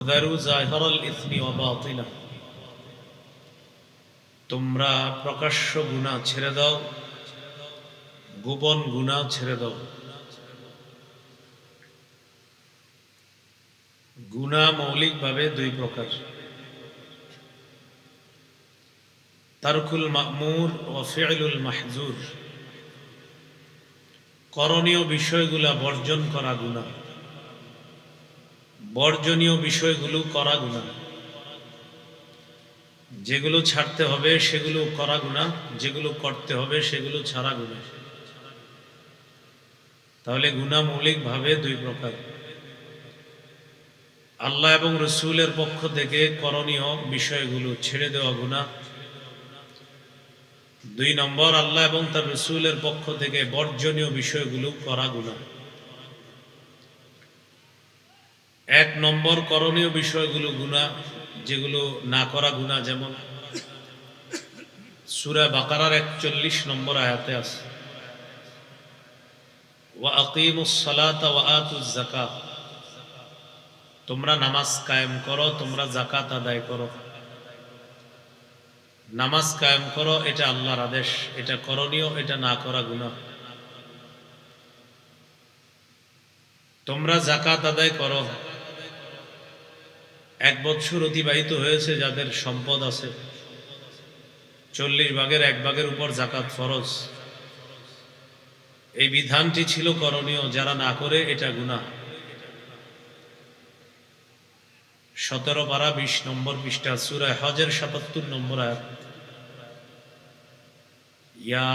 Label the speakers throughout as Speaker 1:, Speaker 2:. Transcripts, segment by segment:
Speaker 1: যারু যাহিরাল ইসমি ওয়া বাতিনা, তোমরা প্রকাশ্য গুনাহ ছেড়ে দাও, গোপন গুনাহ ছেড়ে দাও। গুনাহ মৌলিকভাবে দুই প্রকার, তারকুল মা'মুর ওয়া ফি'লুল মাহজুর। করণীয় বিষয়গুলা বর্জন করা গুনাহ, বর্জনীয় বিষয়গুলো করা গুনাহ। যেগুলো ছাড়তে হবে সেগুলো করা গুনাহ, যেগুলো করতে হবে সেগুলো ছাড়া গুনাহ। তাহলে গুনাহ মৌলিকভাবে দুই প্রকার। আল্লাহ এবং রসুলের পক্ষ থেকে করণীয় বিষয়গুলো ছেড়ে দেওয়া গুনাহ। দুই নম্বর, আল্লাহ এবং তার রসুলের পক্ষ থেকে বর্জনীয় বিষয়গুলো করা গুনাহ। এক নম্বর করণীয় বিষয়গুলো গুনাহ, যেগুলো না করা গুনাহ, যেমন সূরা বাকারার 41 নম্বর আয়াতে আছে, ওয়া আকিমুস সালাতা ওয়া আতুজ যাকাত, তোমরা নামাজ কায়েম করো, তোমরা যাকাত আদায় করো। নামাজ কায়েম করো, এটা আল্লাহর আদেশ, এটা করণীয়, এটা না করা গুনাহ। তোমরা যাকাত আদায় করো। 1 বছর অতিবাহিত হয়েছে, যাদের সম্পদ আছে 40 ভাগের 1 ভাগের উপর যাকাত ফরজ। এই বিধানটি ছিল করণীয়, যারা না করে এটা গুনাহ। 17 পারা 20 নম্বর পৃষ্ঠা, সূরা হজের 77 নম্বর আয়াত, ইয়া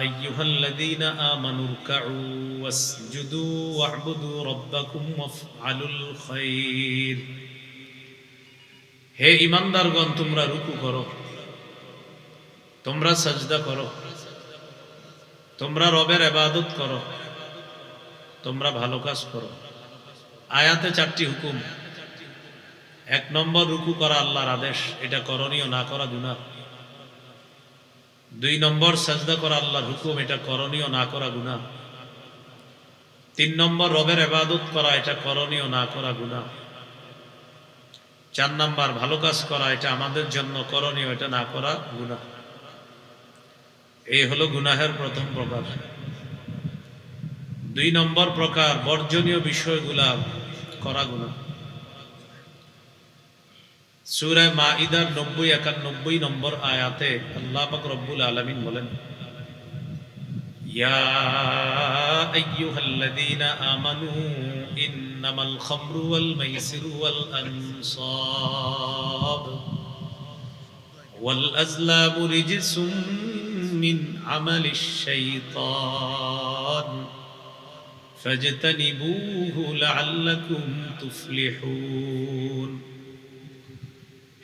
Speaker 1: আইয়ুহাল্লাযীনা আমানু রুকউ ওয়াসজুদু ওয়া'বুদু রাব্বাকুম ওয়াফআলুল খায়র। হে ঈমানদারগণ, তোমরা রুকু করো, তোমরা সাজদা করো, তোমরা রবের ইবাদত করো, তোমরা ভালো কাজ করো। আয়াতে 4টি হুকুম। 1 নম্বর, রুকু করা আল্লাহর আদেশ, এটা করণীয়, না করা গুনাহ। 2 নম্বর, সাজদা করা আল্লাহর হুকুম, এটা করণীয়, না করা গুনাহ। 3 নম্বর, রবের ইবাদত করা, এটা করণীয়, না করা গুনাহ। 4 নম্বর, ভালো কাজ করা, এটা আমাদের জন্য করণীয়, এটা না করা গুনাহ। এই হলো গুনাহের প্রথম প্রকার। 2 নম্বর প্রকার, বর্জনীয় বিষয়গুলা করা গুনাহ। সূরা মাঈদার 90-91 নম্বর আয়াতে আল্লাহ পাক রব্বুল আলামিন বলেন, ইয়া আইয়ুহাল্লাযীনা আমানু ইন্নামাল খামরু ওয়াল মাইসিরু ওয়াল আনসাব ওয়াল আজলামু রিজসুম মিন আমালিশ শাইতান ফাজতানিবুহু লাআল্লাকুম তুফলিহুন।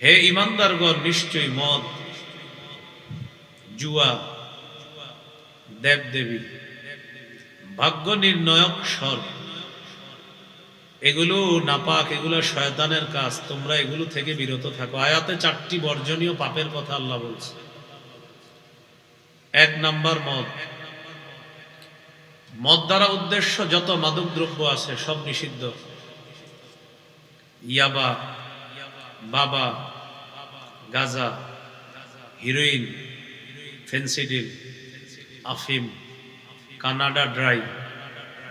Speaker 1: হে ঈমানদারগণ, নিশ্চয়ই মদ, জুয়া, দেবদেবী, ভাগ্য নির্ণয়ক স্বর, এগুলো নাপাক, এগুলো শয়তানের কাজ, তোমরা এগুলো থেকে বিরত থাকো। আয়াতে 4টি বর্জনীয় পাপের কথা আল্লাহ বলছে। 1 নাম্বার, মদ। মদ দ্বারা উদ্দেশ্য যত মাদক দ্রব্য আছে সব নিষিদ্ধ। ইয়াবা, বাবা, গাঁজা, হিরোইন, ফেন্সিডিল, আফিম, কানাডা ড্রাই,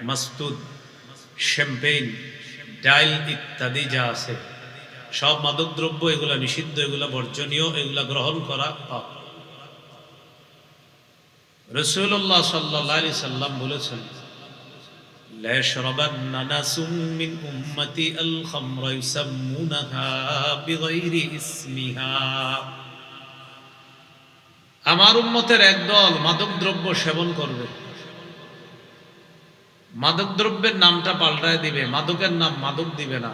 Speaker 1: মাস্তুদ, শ্যাম্পেইন, ডাইল ইত্যাদি যা আছে সব মাদক দ্রব্য, এগুলা নিষিদ্ধ, এগুলা বর্জনীয়, এগুলা গ্রহণ করা পাপ। রাসূলুল্লাহ সাল্লাল্লাহু আলাইহি সাল্লাম বলেছেন, লা ইয়াশরাবান্না নাসুম মিন উম্মতি আল খামরা ইউসাম্মুনাহা বিগাইরি ইসমিহা। আমার উম্মতের একদল মাদক দ্রব্য সেবন করবে, মাদক দ্রব্যের নামটা পাল্টায় দিবে, মাদকের নাম মাদক দিবে না,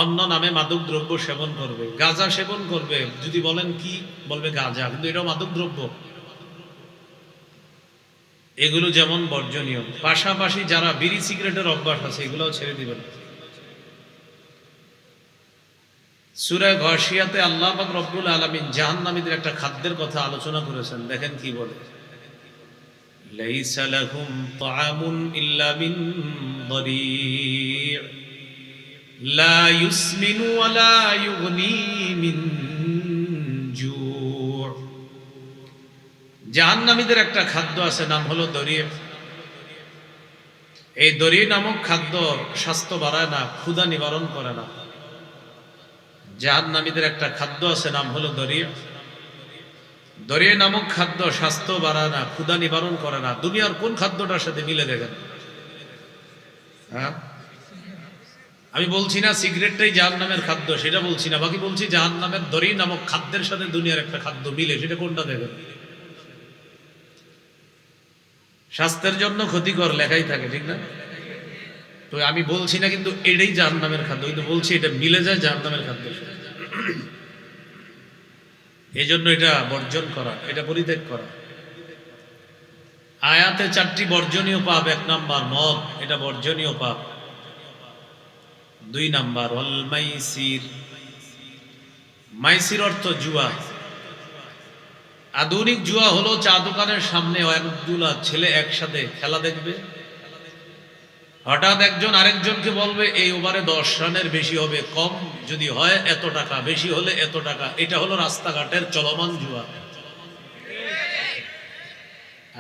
Speaker 1: অন্য নামে মাদক দ্রব্য সেবন করবে। গাঁজা সেবন করবে, যদি বলেন কি, বলবে গাঁজা, কিন্তু এটা মাদক দ্রব্য। এগুলো যেমন বর্জনীয়, পাশাপাশি যারা বিড়ি সিগারেটের অভ্যাস আছে এগুলোও ছেড়ে দিবেন। সূরা গাশিয়াতে আল্লাহ পাক রব্বুল আলামিন জাহান্নামীদের একটা খাদ্যের কথা আলোচনা করেছেন। দেখেন কি বলে, লাইসা লাহুম তাআমুন ইল্লা মিন দারি', লা ইউসমিনু ওয়া লা ইউগনি মিন জু। জাহান্নামীদের একটা খাদ্য আছে, নাম হলো দরিয়ে। এই দরিয়ে নামক খাদ্য স্বাস্থ্য বাড়ায় না, ক্ষুধা নিবারণ করে না। জাহান্নামীদের একটা খাদ্য আছে, নাম হলো দরিয়ে। দরিয়ে নামক খাদ্য স্বাস্থ্য বাড়ায় না, ক্ষুধা নিবারণ করে না। দুনিয়ার কোন খাদ্যটার সাথে মিলে দেখেন? হ্যাঁ, আমি বলছি না সিগারেটটাই জাহান্নামের খাদ্য, সেটা বলছি না। বাকি বলছি জাহান্নামের দরিয়ে নামক খাদ্যের সাথে দুনিয়ার একটা খাদ্য মিলে, সেটা কোনটা দেখেন? স্বাস্থ্যের জন্য ক্ষতিকর লেখাই থাকে, ঠিক না? তো আমি বলছি না কিন্তু এটাই জাহান্নামের খাদ্য, কিন্তু বলছি এটা মিলে যায় জাহান্নামের খাদ্যের সাথে। এই জন্য এটা বর্জন করা, এটা পরিত্যাগ করা। আয়াতে 4টি বর্জনীয় পাপ। 1 নাম্বার মদ, এটা বর্জনীয় পাপ। 2 নাম্বার ওয়াল মাইসির। মাইসির অর্থ জুয়া। আধুনিক জুয়া হলো চা দোকানের সামনে অনেকগুলা ছেলে একসাথে খেলা দেখবে, হঠাৎ একজন আরেকজনকে বলবে এই ওভারে 10 রানের বেশি হবে, কম যদি হয় এত টাকা, বেশি হলে এত টাকা। এটা হলো রাস্তাঘাটের চলমান জুয়া।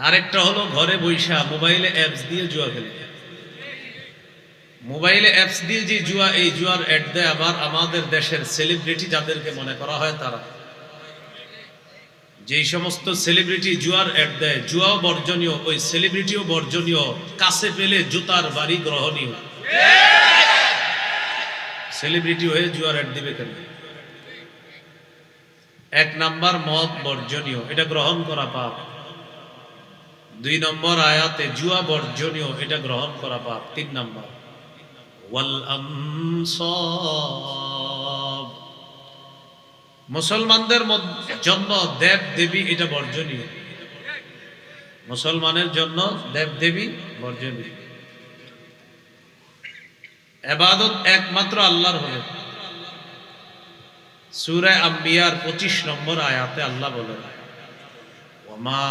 Speaker 1: আরেকটা হলো ঘরে বৈশা মোবাইলে অ্যাপস দিয়ে জুয়া খেলে। মোবাইলে অ্যাপস দিয়ে যে জুয়া, এই জুয়ার অ্যাড দেয় আবার আমাদের দেশের সেলিব্রিটি যাদেরকে মনে করা হয় তারা। যেই সমস্ত সেলিব্রিটি জুয়ার অ্যাড দেয়, জুয়াও বর্জনীয়, ওই সেলিব্রিটিও বর্জনীয়। কাছে পেলে জুতার বাড়ি গ্রহণীয়। সেলিব্রিটি হয়ে জুয়ার অ্যাড দিবে কেন? 1 নাম্বার মদ বর্জনীয়, এটা গ্রহণ করা পাপ। 2 নম্বর আয়াতে জুয়া বর্জনীয়, এটা গ্রহণ করা পাপ। 3 নাম্বার ওয়াল আনসাব। মুসলমানদের জন্য দেব দেবী এটা বর্জনীয়। মুসলমানের জন্য দেব দেবী বর্জনীয়। ইবাদত একমাত্র আল্লাহর হবে। সূরা আম্বিয়ার 25 নম্বর আয়াতে আল্লাহ বলেন, ওয়ামা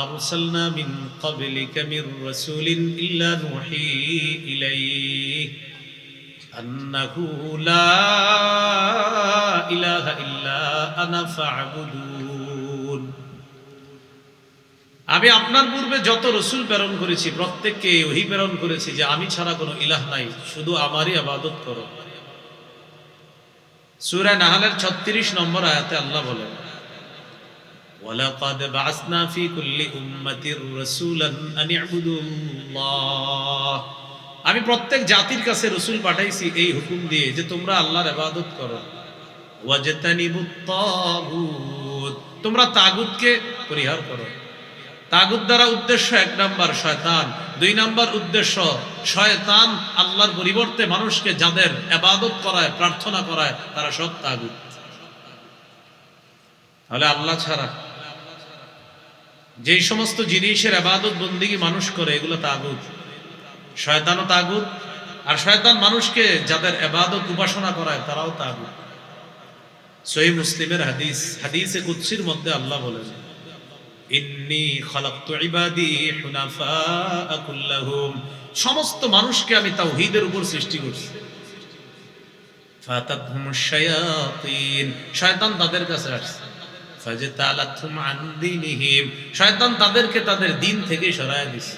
Speaker 1: আরসালনা মিন ক্বাবলিকা মির রাসূলিন ইল্লা নুহি ইলাইহি আন্নাহু লা ইলাহা ইল্লা আনা ফা'বুদুন। আমি আপনার পূর্বে যত রাসূল প্রেরণ করেছি প্রত্যেককে এই ওহী প্রেরণ করেছি যে আমি ছাড়া কোনো ইলাহ নাই, শুধু আমারই ইবাদত করো। সূরা নাহলের 36 নম্বর আয়াতে আল্লাহ বলেন, ওয়ালাকাদ বা'আসনা ফি কুল্লি উম্মাতির রাসূলান আন ই'বুদুল্লাহ। আমি প্রত্যেক জাতির কাছে রাসূল পাঠাইছি এই হুকুম দিয়ে যে তোমরা আল্লাহর ইবাদত করো। ওয়াজতানিবুত তাগুত, তোমরা তাগুতকে পরিহার করো। তাগুত দ্বারা উদ্দেশ্য 1 নাম্বার শয়তান, 2 নাম্বার উদ্দেশ্য শয়তান আল্লাহর পরিবর্তে মানুষকে যাদের ইবাদত করায়, প্রার্থনা করায়, তারা সব তাগুত। তাহলে আল্লাহ ছাড়া যেই সমস্ত জিনিসের ইবাদত বন্দেগী মানুষ করে এগুলো তাগুত। শয়তানও তাগুত, আর শয়তান মানুষকে যাদের ইবাদত উপাসনা করায় তারাও তাগুত। সহিহ মুসলিমের হাদিস, হাদিসে কুদসির মধ্যে আল্লাহ বলেন, ইন্নী খালাকতু ইবাদি হুনাফা কুল্লাহুম। সমস্ত মানুষকে আমি তাওহীদের উপর সৃষ্টি করেছি। ফাতাতহুমুশ শায়াতিন, শয়তান তাদের কাছে আসছে। ফাজতালাতহুম আন দীনিহিম, শয়তান তাদেরকে তাদের দিন থেকে সরায় দিছে।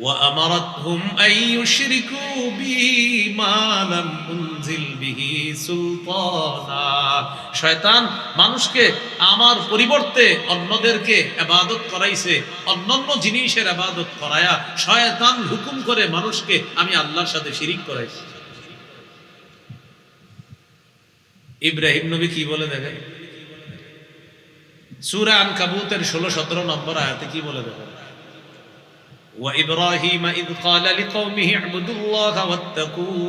Speaker 1: ওয়া আমারাতহুম আন ইউশরিকু বিমা লাম উনজিল বিহি সুলতানা, শয়তান মানুষকে আমার পরিবর্তে অন্যদেরকে ইবাদত করাইছে, অন্যান্য জিনিসের ইবাদত করায়া শয়তান হুকুম করে মানুষকে আমি আল্লাহর সাথে শিরিক করাইছি। ইব্রাহিম নবী কি বলে দেখেন, সূরা আনকাবুতের 16-17 নম্বর আয়াতে কি বলে দেখেন, ওয়া ইব্রাহিম ইয ক্বালা লিকওমিহি ইবুদুল্লাহা ওয়াত্তাকুহু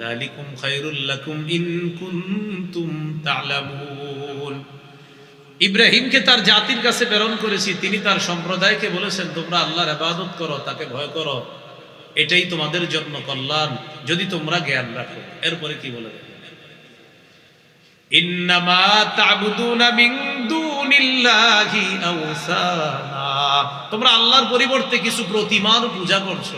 Speaker 1: যালিকুম খায়রুল লাকুম ইন কুনতুম তা'লামুন। ইব্রাহিমকে তার জাতির কাছে প্রেরণ করেছি, তিনি তার সম্প্রদায়কে বলেছেন তোমরা আল্লাহর ইবাদত করো, তাকে ভয় করো, এটাই তোমাদের জন্য কল্যাণ যদি তোমরা জ্ঞান রাখো। এরপরে কি বলে দেখেন, ইন্নামা তা'বুদুনা মিন দুনিল্লাহি আওসানা, তোমরা আল্লাহর পরিবর্তে কিছু প্রতিমার পূজা করছো।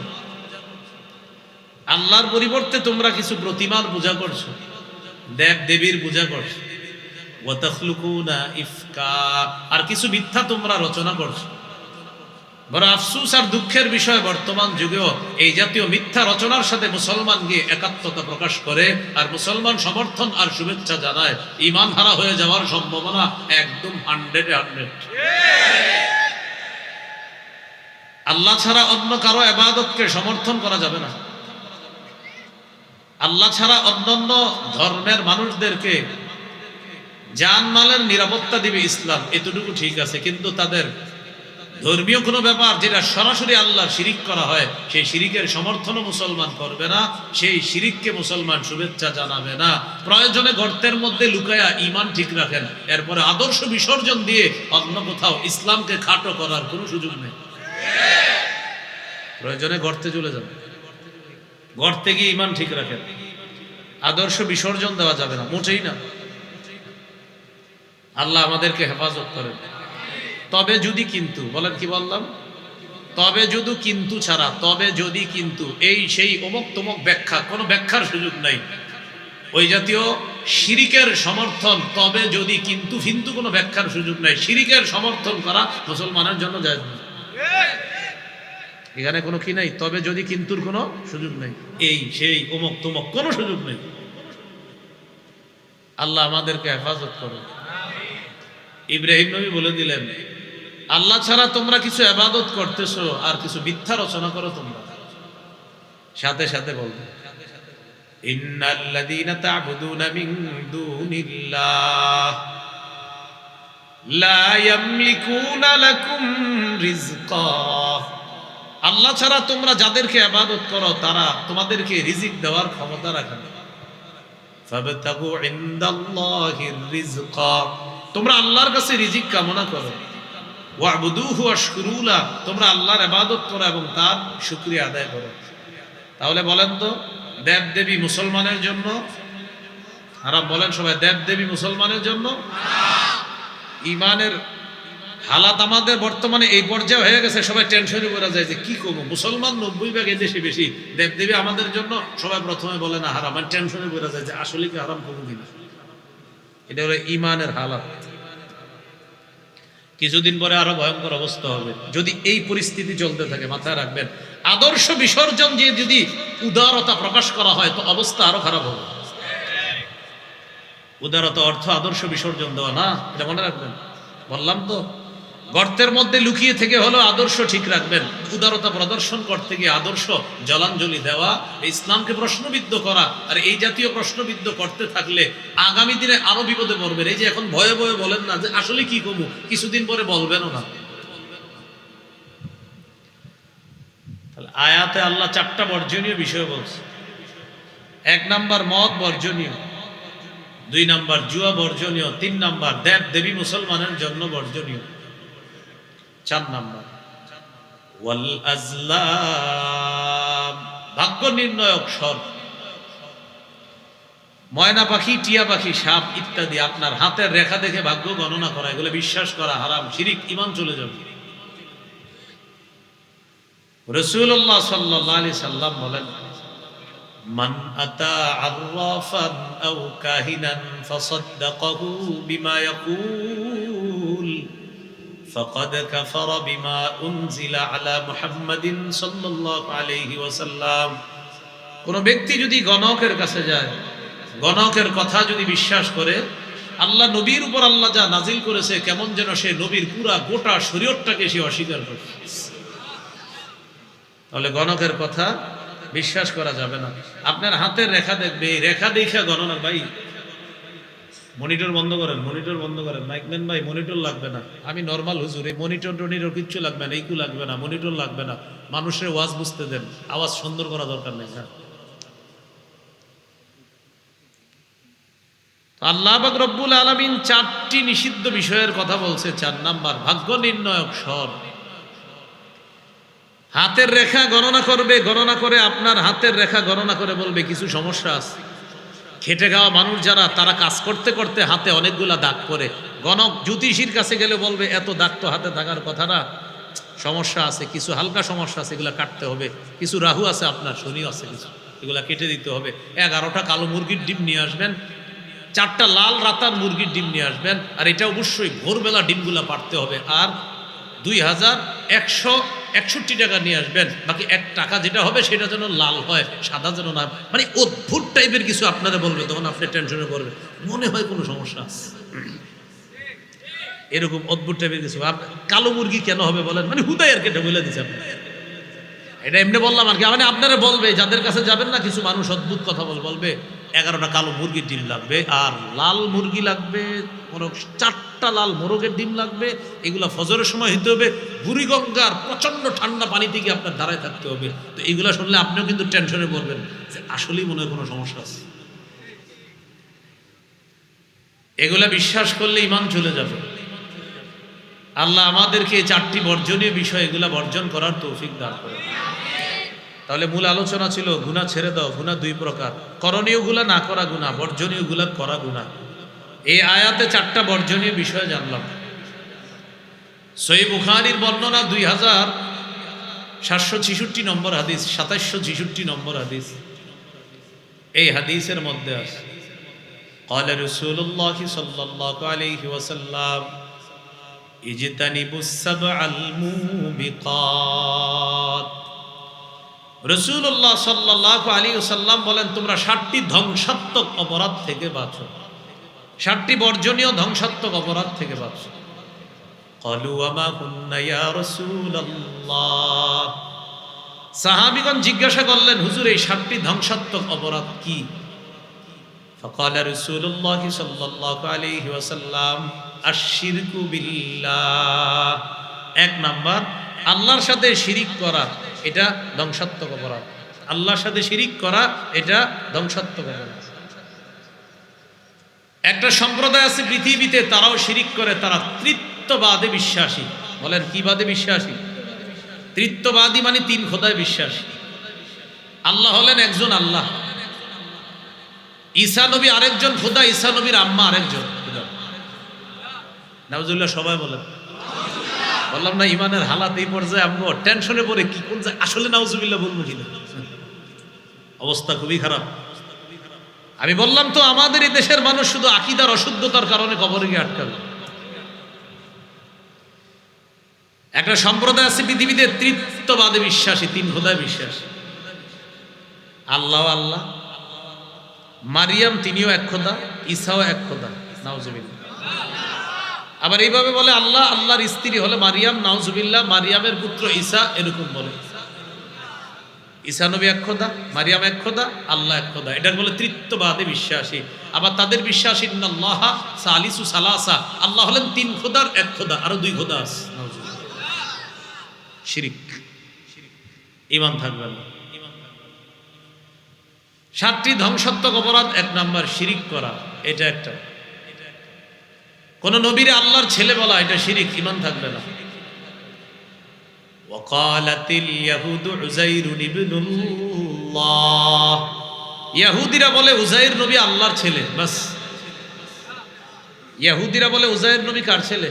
Speaker 1: আল্লাহর পরিবর্তে তোমরা কিছু প্রতিমার পূজা করছো, দেব দেবীর পূজা করছো। ওয়া তাখলুকুনা ইফকা, আর কিছু মিথ্যা তোমরা রচনা করছো। বড় আফসোস আর দুঃখের বিষয়, বর্তমান যুগেও এই জাতীয় মিথ্যা রচনার সাথে মুসলমান গিয়ে একাত্মতা প্রকাশ করে আর মুসলমান সমর্থন আর শুভেচ্ছা জানায়। ঈমান হারা হয়ে যাওয়ার সম্ভাবনা একদম 100-100। আল্লাহ ছাড়া অন্য কারো ইবাদতকে সমর্থন করা যাবে না। আল্লাহ ছাড়া অন্যান্য ধর্মের মানুষদেরকে জানমালের নিরাপত্তা দিবে ইসলাম, এতটুকু ঠিক আছে, কিন্তু তাদের ধর্মীয় কোনো ব্যাপার যেটা সরাসরি আল্লাহর শিরিক করা হয়, সেই শিরিকের সমর্থনও মুসলমান করবে না, সেই শিরিককে মুসলমান শুভেচ্ছা জানাবে না। প্রয়োজনে গর্তের মধ্যে লুকায়া ঈমান ঠিক রাখেন, এরপরে আদর্শ বিসর্জন দিয়ে অন্য কোথাও ইসলামকে খাটো করার কোনো সুযোগ নেই। প্রয়োজনে গর্তে চলে যাবে, গর্তে গিয়ে ঈমান ঠিক রাখেন, আদর্শ বিসর্জন দেওয়া যাবে না, মোটেই না। আল্লাহ আমাদেরকে হেফাজত করেন। তবে যদি কিন্তু, বলেন কি বললাম, তবে যদি কিন্তু ছাড়া, তবে যদি কিন্তু, এই সেই অমুক তমুক ব্যাখ্যা, কোনো ব্যাখ্যার সুযোগ নাই। ওই জাতীয় শিরিকের সমর্থন, তবে যদি কিন্তু কিন্তু কোনো ব্যাখ্যার সুযোগ নাই। শিরিকের সমর্থন করা মুসলমানের জন্য জায়েজ না। এখানে কোনো কি নাই, তবে যদি কিন্তুর কোনো সুযোগ নাই, এই সেই অমুক তমুক কোনো সুযোগ নেই। আল্লাহ আমাদেরকে হেফাজত করুন। ইব্রাহিম নবী বলে দিলেন, আল্লাহ ছাড়া তোমরা কিছু ইবাদত করতেছো আর কিছু মিথ্যা রচনা করো তোমরা। সাথে সাথে বলবে, ইন্নাল্লাযীনা তা'বুদুনা মিন দুনিল্লাহ লা ইয়ামলিকুনা লাকুম রিজকা। আল্লাহ ছাড়া তোমরা যাদেরকে ইবাদত করো তারা তোমাদেরকে রিজিক দেওয়ার ক্ষমতা রাখে না। ফাবতাগু ইনদাল্লাহির রিজকা, তোমরা আল্লাহর কাছে রিজিক কামনা করো। ওয়াবুদুহু ওয়াশকুরু লা, তোমরা আল্লাহর ইবাদত করো এবং তার শুকরিয়া আদায় করো। তাহলে বলেন তো, দেব দেবী মুসলমানের জন্য হারাম? বলেন সবাই, দেব দেবী মুসলমানের জন্য ঈমানের হালাত আমাদের বর্তমানে এই পর্যায়ে হয়ে গেছে, সবাই টেনশনে পড়ে যায় যে কি করবো। মুসলমান 90% এই দেশে বেশি, দেব দেবী আমাদের জন্য সবাই প্রথমে বলে না হারাম, মানে টেনশনে পড়ে যায় যে আসলে কি হারাম করবো কিনা। এটা হলো ঈমানের হালাত। কিছুদিন পরে আরো ভয়ঙ্কর অবস্থা হবে যদি এই পরিস্থিতি চলতে থাকে। মাথায় রাখবেন, আদর্শ বিসর্জন যে যদি উদারতা প্রকাশ করা হয় তো অবস্থা আরো খারাপ হবে। উদারতা অর্থ আদর্শ বিসর্জন দেওয়া না, এটা মনে রাখবেন। বললাম তো, গর্তের মধ্যে লুকিয়ে থেকে হলো আদর্শ ঠিক রাখবেন। উদারতা প্রদর্শন করতে গিয়ে আদর্শ জলাঞ্জলি দেওয়া, ইসলামকে প্রশ্নবিদ্ধ করা, আর এই জাতীয় প্রশ্নবিদ্ধ করতে থাকলে আগামী দিনে আরো বিপদে পড়বেন। এই যে এখন ভয়ে ভয়ে বলেন না যে আসলে কি কমু, কিছুদিন পরে বলবেনও না। তাহলে আয়াতে আল্লাহ 4টা বর্জনীয় বিষয় বলছে। 1 নাম্বার মদ বর্জনীয়, 2 নাম্বার জুয়া বর্জনীয়, 3 নাম্বার দেব দেবী মুসলমানের জন্য বর্জনীয়, 4 নাম্বার ওয়াল আজলাম, ভাগ্য নির্ণয়ক স্বর। ময়না পাখি, টিয়া পাখি, সাপ ইত্যাদি আপনার হাতের রেখা দেখে ভাগ্য গণনা করা, এগুলো বিশ্বাস করা হারাম, শিরিক, ঈমান চলে যাবে। রাসূলুল্লাহ সাল্লাল্লাহু আলাইহি সাল্লাম বলেন, মান আতা আররাফান আও কাহিনান ফাসাদ্দাকাহু বিমা ইয়াকুল ফাকাদ কাফারা বিমা উনজিলা আলা মুহাম্মাদিন সাল্লাল্লাহু আলাইহি ওয়াসাল্লাম। কোন ব্যক্তি যদি গণকের কাছে যায়, গণকের কথা যদি বিশ্বাস করে, আল্লাহ নবীর উপর আল্লাহ যা নাজিল করেছে কেমন যেন সে নবীর পুরা গোটা শরীয়তটাকে সে অস্বীকার করে। তাহলে গণকের কথা বিশ্বাস করা যাবে না। আপনার হাতের রেখা দেখবে, এই রেখা দেখা গণনা। ভাই মনিটর বন্ধ করেন, মনিটর বন্ধ করেন। মাইকম্যান ভাই মনিটর লাগবে না, আমি নরমাল হুজুর, এই মনিটর টনিটর কিচ্ছু লাগবে না, এইকু লাগবে না, মনিটর লাগবে না। মানুষের ওয়াজ বুঝতে দেন, আওয়াজ সুন্দর করা দরকার নেই। হ্যাঁ, আল্লাহ পাক রব্বুল আলামিন 4টি নিষিদ্ধ বিষয়ের কথা বলছে। 4 নাম্বার ভাগ্য নির্ণয়ক স্বর। হাতের রেখা গণনা করবে, গণনা করে আপনার হাতের রেখা গণনা করে বলবে কিছু সমস্যা আছে। খেটে খাওয়া মানুষ যারা, তারা কাজ করতে করতে হাতে অনেকগুলা দাগ পড়ে। গণক জ্যোতিষীর কাছে গেলে বলবে এত দাগ তো হাতে থাকার কথা না, সমস্যা আছে, কিছু হালকা সমস্যা আছে, এগুলো কাটতে হবে। কিছু রাহু আছে, আপনার শনিও আছে, কিছু এগুলা কেটে দিতে হবে। 11টা কালো মুরগির ডিম নিয়ে আসবেন, 4টা লাল রাতার মুরগির ডিম নিয়ে আসবেন, আর এটা অবশ্যই ভোরবেলা ডিমগুলা পাড়তে হবে। আর 2161 টাকা নিয়ে আসবেন, বাকি 1 টাকা যেটা হবে সেটা যেন লাল হয়, সাদা যেন না। মানে অদ্ভুত টাইপের কিছু আপনারা বলবে, তখন আপনি টেনশনে পড়বেন, মনে হয় কোনো সমস্যা আছে। এরকম অদ্ভুত টাইপের কিছু। কালো মুরগি কেন হবে বলেন, মানে হুদাই আর কেটে বলে দিচ্ছে আপনি, এটা এমনি বললাম আর কি। মানে আপনারা বলবে, যাদের কাছে যাবেন না, কিছু মানুষ অদ্ভুত কথা বলবে 11টা কালো মুরগির ডিম লাগবে, আর লাল মুরগি লাগবে, 4টা লাল মোরগের ডিম লাগবে। এগুলা ফজরের সময় হইতে হবে, বুড়িগঙ্গার প্রচন্ড ঠান্ডা পানি থেকে আপনার দাঁড়ায় থাকতে হবে। তো এগুলা শুনলে আপনিও কিন্তু টেনশনে পড়বেন যে আসলেই মনে হয় কোনো সমস্যা আছে। এগুলা বিশ্বাস করলে ঈমান চলে যাবে। আল্লাহ আমাদেরকে এই 4টি বর্জনীয় বিষয়, এগুলা বর্জন করার তৌফিক দান করে। তাহলে মূল আলোচনা ছিল গুনাহ ছেড়ে দাও। গুনাহ 2 প্রকার, করণীয় গুলা না করা গুনাহ, বর্জনীয় গুলা করা গুনাহ। এই আয়াতে 4টা বর্জনীয় বিষয় জানলাম। সহিহ বুখারীর বর্ণনা 2766 নম্বর হাদিস, 2766 নম্বর হাদিস। এই হাদিসের মধ্যে আছে قال رسول الله صلى الله عليه وسلم اجتنبوا السبع الموبقات। রাসূলুল্লাহ সাল্লাল্লাহু আলাইহি ওয়াসাল্লাম বলেন, তোমরা 7টি ধ্বংসাত্মক অপরাধ থেকে বাঁচো, 7টি বর্জনীয় ধ্বংসাত্মক অপরাধ থেকে বাঁচো। ক্বালু ওয়া মা কুন্না ইয়া রাসূলুল্লাহ। সাহাবীগণ জিজ্ঞাসা করলেন, হুজুর এই 7টি ধ্বংসাত্মক অপরাধ কি? فقال رسول الله صلى الله عليه وسلم الشرك بالله। 1 নাম্বার, আল্লাহর সাথে শিরিক করা, এটা ধ্বংসাত্মক অপরাধ। আল্লাহর সাথে শিরিক করা, এটা ধ্বংসাত্মক অপরাধ। একটা সম্প্রদায় আছে পৃথিবীতে, তারাও শিরিক করে, তারা তৃত্ববাদে বিশ্বাসী। বলেন কি বাদে বিশ্বাসী? তৃত্ববাদী মানে 3 খোদায় বিশ্বাসী। আল্লাহ হলেন একজন আল্লাহ, ঈসা নবী আরেকজন খোদা, ঈসা নবীর আম্মা আরেকজন খোদা। নাউজুবিল্লাহ, সবাই বলেন। বললাম না ইমানের হালাত এই পর্যায়ে, আমি টেনশনে পড়ে কি কোন আসলে নাউজুবিল্লাহ বলবো কিনা, অবস্থা খুবই খারাপ। আমি বললাম তো আমাদের এই দেশের মানুষ শুধু আকীদার অশুদ্ধতার কারণে কবরে গিয়ে আটকাবে। একটা সম্প্রদায় আছে পৃথিবীতে তৃত্ববাদে বিশ্বাসী, 3 খোদায় বিশ্বাসী। আল্লাহ আল্লাহ, মারিয়াম তিনিও 1 খোদা, ঈসাও 1 খোদা। নাউজুবিল্লাহ। আবার এইভাবে বলে আল্লাহ, আল্লাহর স্ত্রী হলে মারিয়াম, নাউজুবিল্লাহ, মারিয়ামের পুত্র ঈসা, এরকম বলে। ঈসা নবী 1 খোদা, মারিয়াম 1 খোদা, আল্লাহ 1 খোদা, এটা বলে তৃত্ববাদে বিশ্বাসী। আবার তাদের বিশ্বাস ইন্নাল্লাহ সালিসু সালাসা, আল্লাহ হলেন 3 খোদার 1 খোদা, আরো 2 খোদা আছে। শিরিক, ঈমান থাকবে না। 7টি ধ্বংসাত্মক অপরাধ। 1 নাম্বার শিরিক করা, এটা একটা। কোন নবীরে আল্লাহর ছেলে বলা, এটা শিরিক, ঈমান থাকবে না। ওয়াকালাতিল ইয়াহুদু উযাইরুন ইবনুল্লাহ। ইহুদিরা বলে উযাইর নবী আল্লাহর ছেলে, বাস। ইহুদিরা বলে উযাইর নবী কার ছেলে?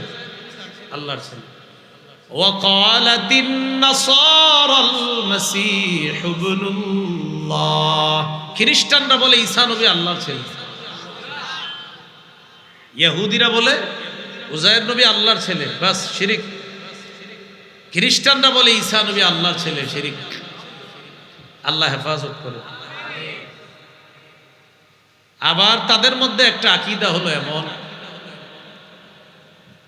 Speaker 1: আল্লাহর ছেলে। ওয়াকালাতিন নাসারাল মাসীহ ইবনুল্লাহ। খ্রিস্টানরা বলে ঈসা নবী আল্লাহর ছেলে। ইহুদিরা বলে উযাইর নবী আল্লাহর ছেলে, বাস, শিরিক। খ্রিস্টানরা বলে ঈসা নবী আল্লাহর ছেলে, শিরিক। আল্লাহ হেফাজত করে। আবার তাদের মধ্যে একটা আকীদা হলো এমন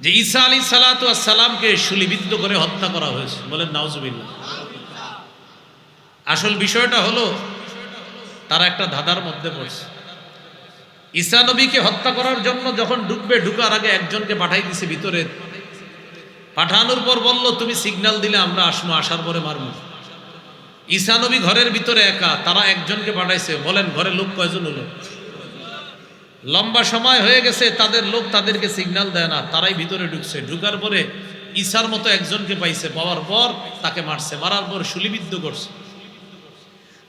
Speaker 1: যে ঈসা আলাইহিস সালাতু ওয়াস সালামকে শুলিবিদ্ধ করে হত্যা করা হয়েছে। বলেন নাউজুবিল্লাহ। আসল বিষয়টা হলো তারা একটা ধাঁধার মধ্যে পড়ছে। ঈসা নবীকে হত্যা করার জন্য যখন ঢুকবে, ঢুকার আগে একজনকে পাঠাই দিছে ভিতরে। পাঠানোর পর বলল, তুমি সিগন্যাল দিলে আমরা আসবো, আসার পরে মারবো। ঈসা নবী ঘরের ভিতরে একা, তারা একজনকে পাঠাইছে। বলেন ঘরে লোক কয়জন হলো? লম্বা সময় হয়ে গেছে, তাদের লোক তাদেরকে সিগন্যাল দেয় না, তারাই ভিতরে ঢুকছে। ঢুকার পরে ঈসার মতো একজনকে পাইছে, পাওয়ার পর তাকে মারছে, মারার পর শুলিবিদ্ধ করছে।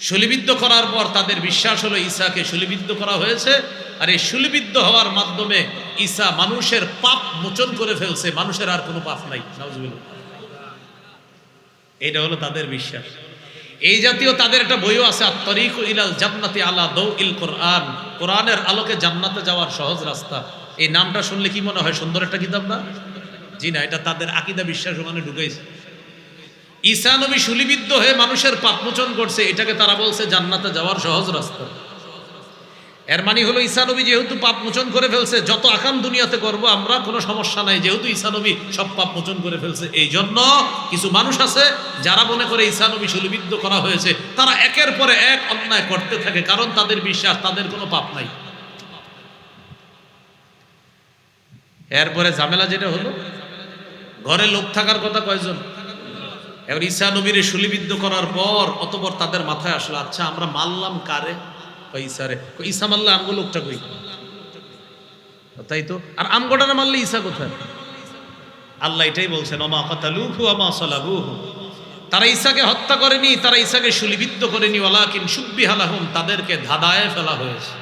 Speaker 1: শুলিবিদ্ধ করার পর তাদের বিশ্বাস হলো ঈসাকে শুলিবিদ্ধ করা হয়েছে, আর এই শুলিবিদ্ধ হওয়ার মাধ্যমে ঈসা মানুষের পাপ মোচন করে ফেলছে, মানুষের আর কোনো পাপ নাই। নাউজুবিল্লাহ। এটা হলো তাদের বিশ্বাস। এই জাতীয় তাদের একটা বইও আছে, আত-তারিক ইলাল জান্নাতি আলা দাউইল কোরআন, কোরআনের আলোকে জান্নাতে যাওয়ার সহজ রাস্তা। এই নামটা শুনলে কি মনে হয় সুন্দর একটা কিতাব না? জি না, এটা তাদের আকীদা বিশ্বাস ওখানে ঢুকাইছে। ঈসা নবী শুলিবিদ্ধ হয়ে মানুষের পাপ মোচন করছে, এটাকে তারা বলছে জান্নাতে যাওয়ার সহজ রাস্তা। এর মানে হলো ঈসা নবী যেহেতু পাপ মোচন করে ফেলছে, যত আকাম দুনিয়াতে করব আমরা, কোনো সমস্যা নাই, যেহেতু ঈসা নবী সব পাপ মোচন করে ফেলছে। এই জন্য কিছু মানুষ আছে যারা মনে করে ঈসা নবী শুলিবিদ্ধ করা হয়েছে, তারা একের পরে এক অন্যায় করতে থাকে, কারণ তাদের বিশ্বাস তাদের কোনো পাপ নাই। এরপরে ঝামেলা যেটা হলো, ঘরে লোক থাকার কথা কয়জন? এবার ঈসা নবীর শুলিবিদ্ধ করার পর অতঃপর তাদের মাথায় আসলো, আচ্ছা আমরা মারলাম কারে? ঈসারে। ঈসা মারলে আমগো লোকটা কই? তাই তো, আর আমগোটা না মারলে ঈসা কোথায়? আল্লাহ এটাই বলছেন, ওমা কাতালুহু ওমা সালাবুহু, তারা ঈসাকে হত্যা করেনি, তারা ঈসাকে শুলিবিদ্ধ করেনি, ওয়ালাকিন শুব্বিহা লাহুম, তাদেরকে ধাঁধায় ফেলা হয়েছে।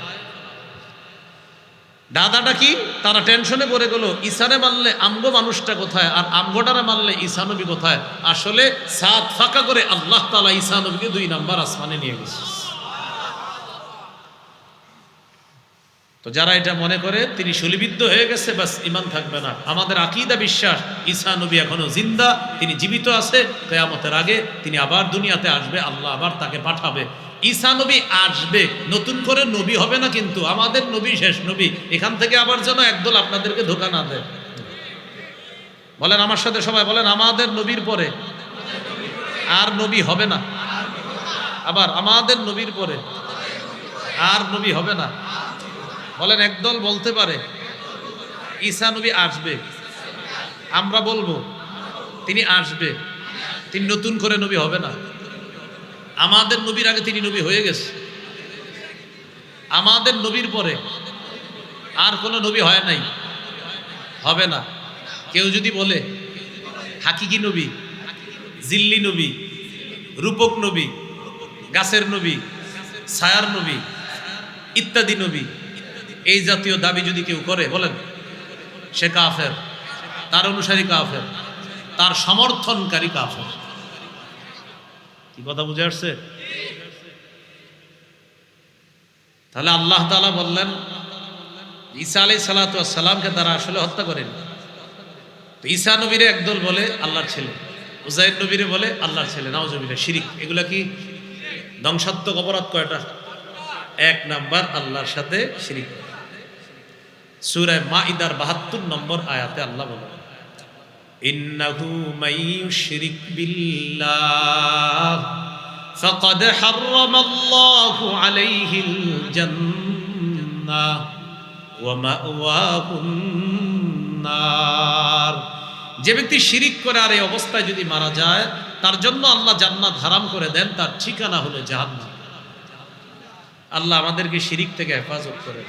Speaker 1: দাদাটা কি? তারা টেনশনে পড়ে গেল, ঈসারে মারলে আমগো মানুষটা কোথায়, আর আমগোটারে মারলে ঈসা নবী কোথায়? আসলে সাত ফাঁকা করে আল্লাহ তাআলা ঈসা নবীকে 2 নাম্বার আসমানে নিয়ে গেছে। তো যারা এটা মনে করে তিনি শুলিবিদ্ধ হয়ে গেছে, বাস ঈমান থাকবে না, আমাদের আকীদা বিশ্বাস ঈসা নবী এখনো জিন্দা, তিনি জীবিত আছে, কিয়ামতের আগে তিনি আবার দুনিয়াতে আসবে, আল্লাহ আবার তাকে পাঠাবে। ঈসা নবী আসবে, নতুন করে নবী হবে না, কিন্তু আমাদের নবী শেষ নবী। এখান থেকে আবার যেন একদল আপনাদেরকে ধোঁকা না দেয়। বলেন আমার সাথে সবাই বলেন, আমাদের নবীর পরে আর নবী হবে না। আবার আমাদের নবীর পরে আর নবী হবে না। বলেন, একদল বলতে পারে ঈসা নবী আসবে, আমরা বলবো তিনি আসবে, তিনি নতুন করে নবী হবে না। আমাদের নবীর আগে তিনি নবী হয়ে গেছে, আমাদের নবীর পরে আর কোনো নবী হয় নাই, হবে না। কেউ যদি বলে হাকিকি নবী, জিল্লি নবী, রূপক নবী, গাছের নবী, ছায়ার নবী ইত্যাদি নবী, এই জাতীয় দাবি যদি কেউ করে, বলেন সে কাফের, তার অনুসারী কাফের, তার সমর্থনকারী কাফের। কি কথা বুঝে আসছে? তাহলে আল্লাহ তাআলা বললেন ঈসা আলাইহিস সালাতু ওয়াস সালামকে তারা আসলে হত্যা করেনি। তো ঈসা নবীরে একদল বলে আল্লাহর ছেলে, উযাইর নবীরে বলে আল্লাহর ছেলে, নাউজুবিল্লাহ, শিরিক। এগুলা কি ধ্বংসাত্মক অপরাধ কয়টা? 1 নাম্বার, আল্লাহর সাথে শিরিক। সূরা মাইদার 72 নম্বর আয়াতে আল্লাহ বলেন, ইন্নাহু মাইয়ুশরিক বিল্লাহ ফাকাদ হারামাল্লাহু আলাইহিল জান্নাহ ওয়া মাওয়াহুন নার। যে ব্যক্তি শিরিক করে আর এই অবস্থায় যদি মারা যায়, তার জন্য আল্লাহ জান্নাত হারাম করে দেন, তার ঠিকানা হলো জাহান্নাম। আল্লাহ আমাদেরকে শিরিক থেকে হেফাজত করে।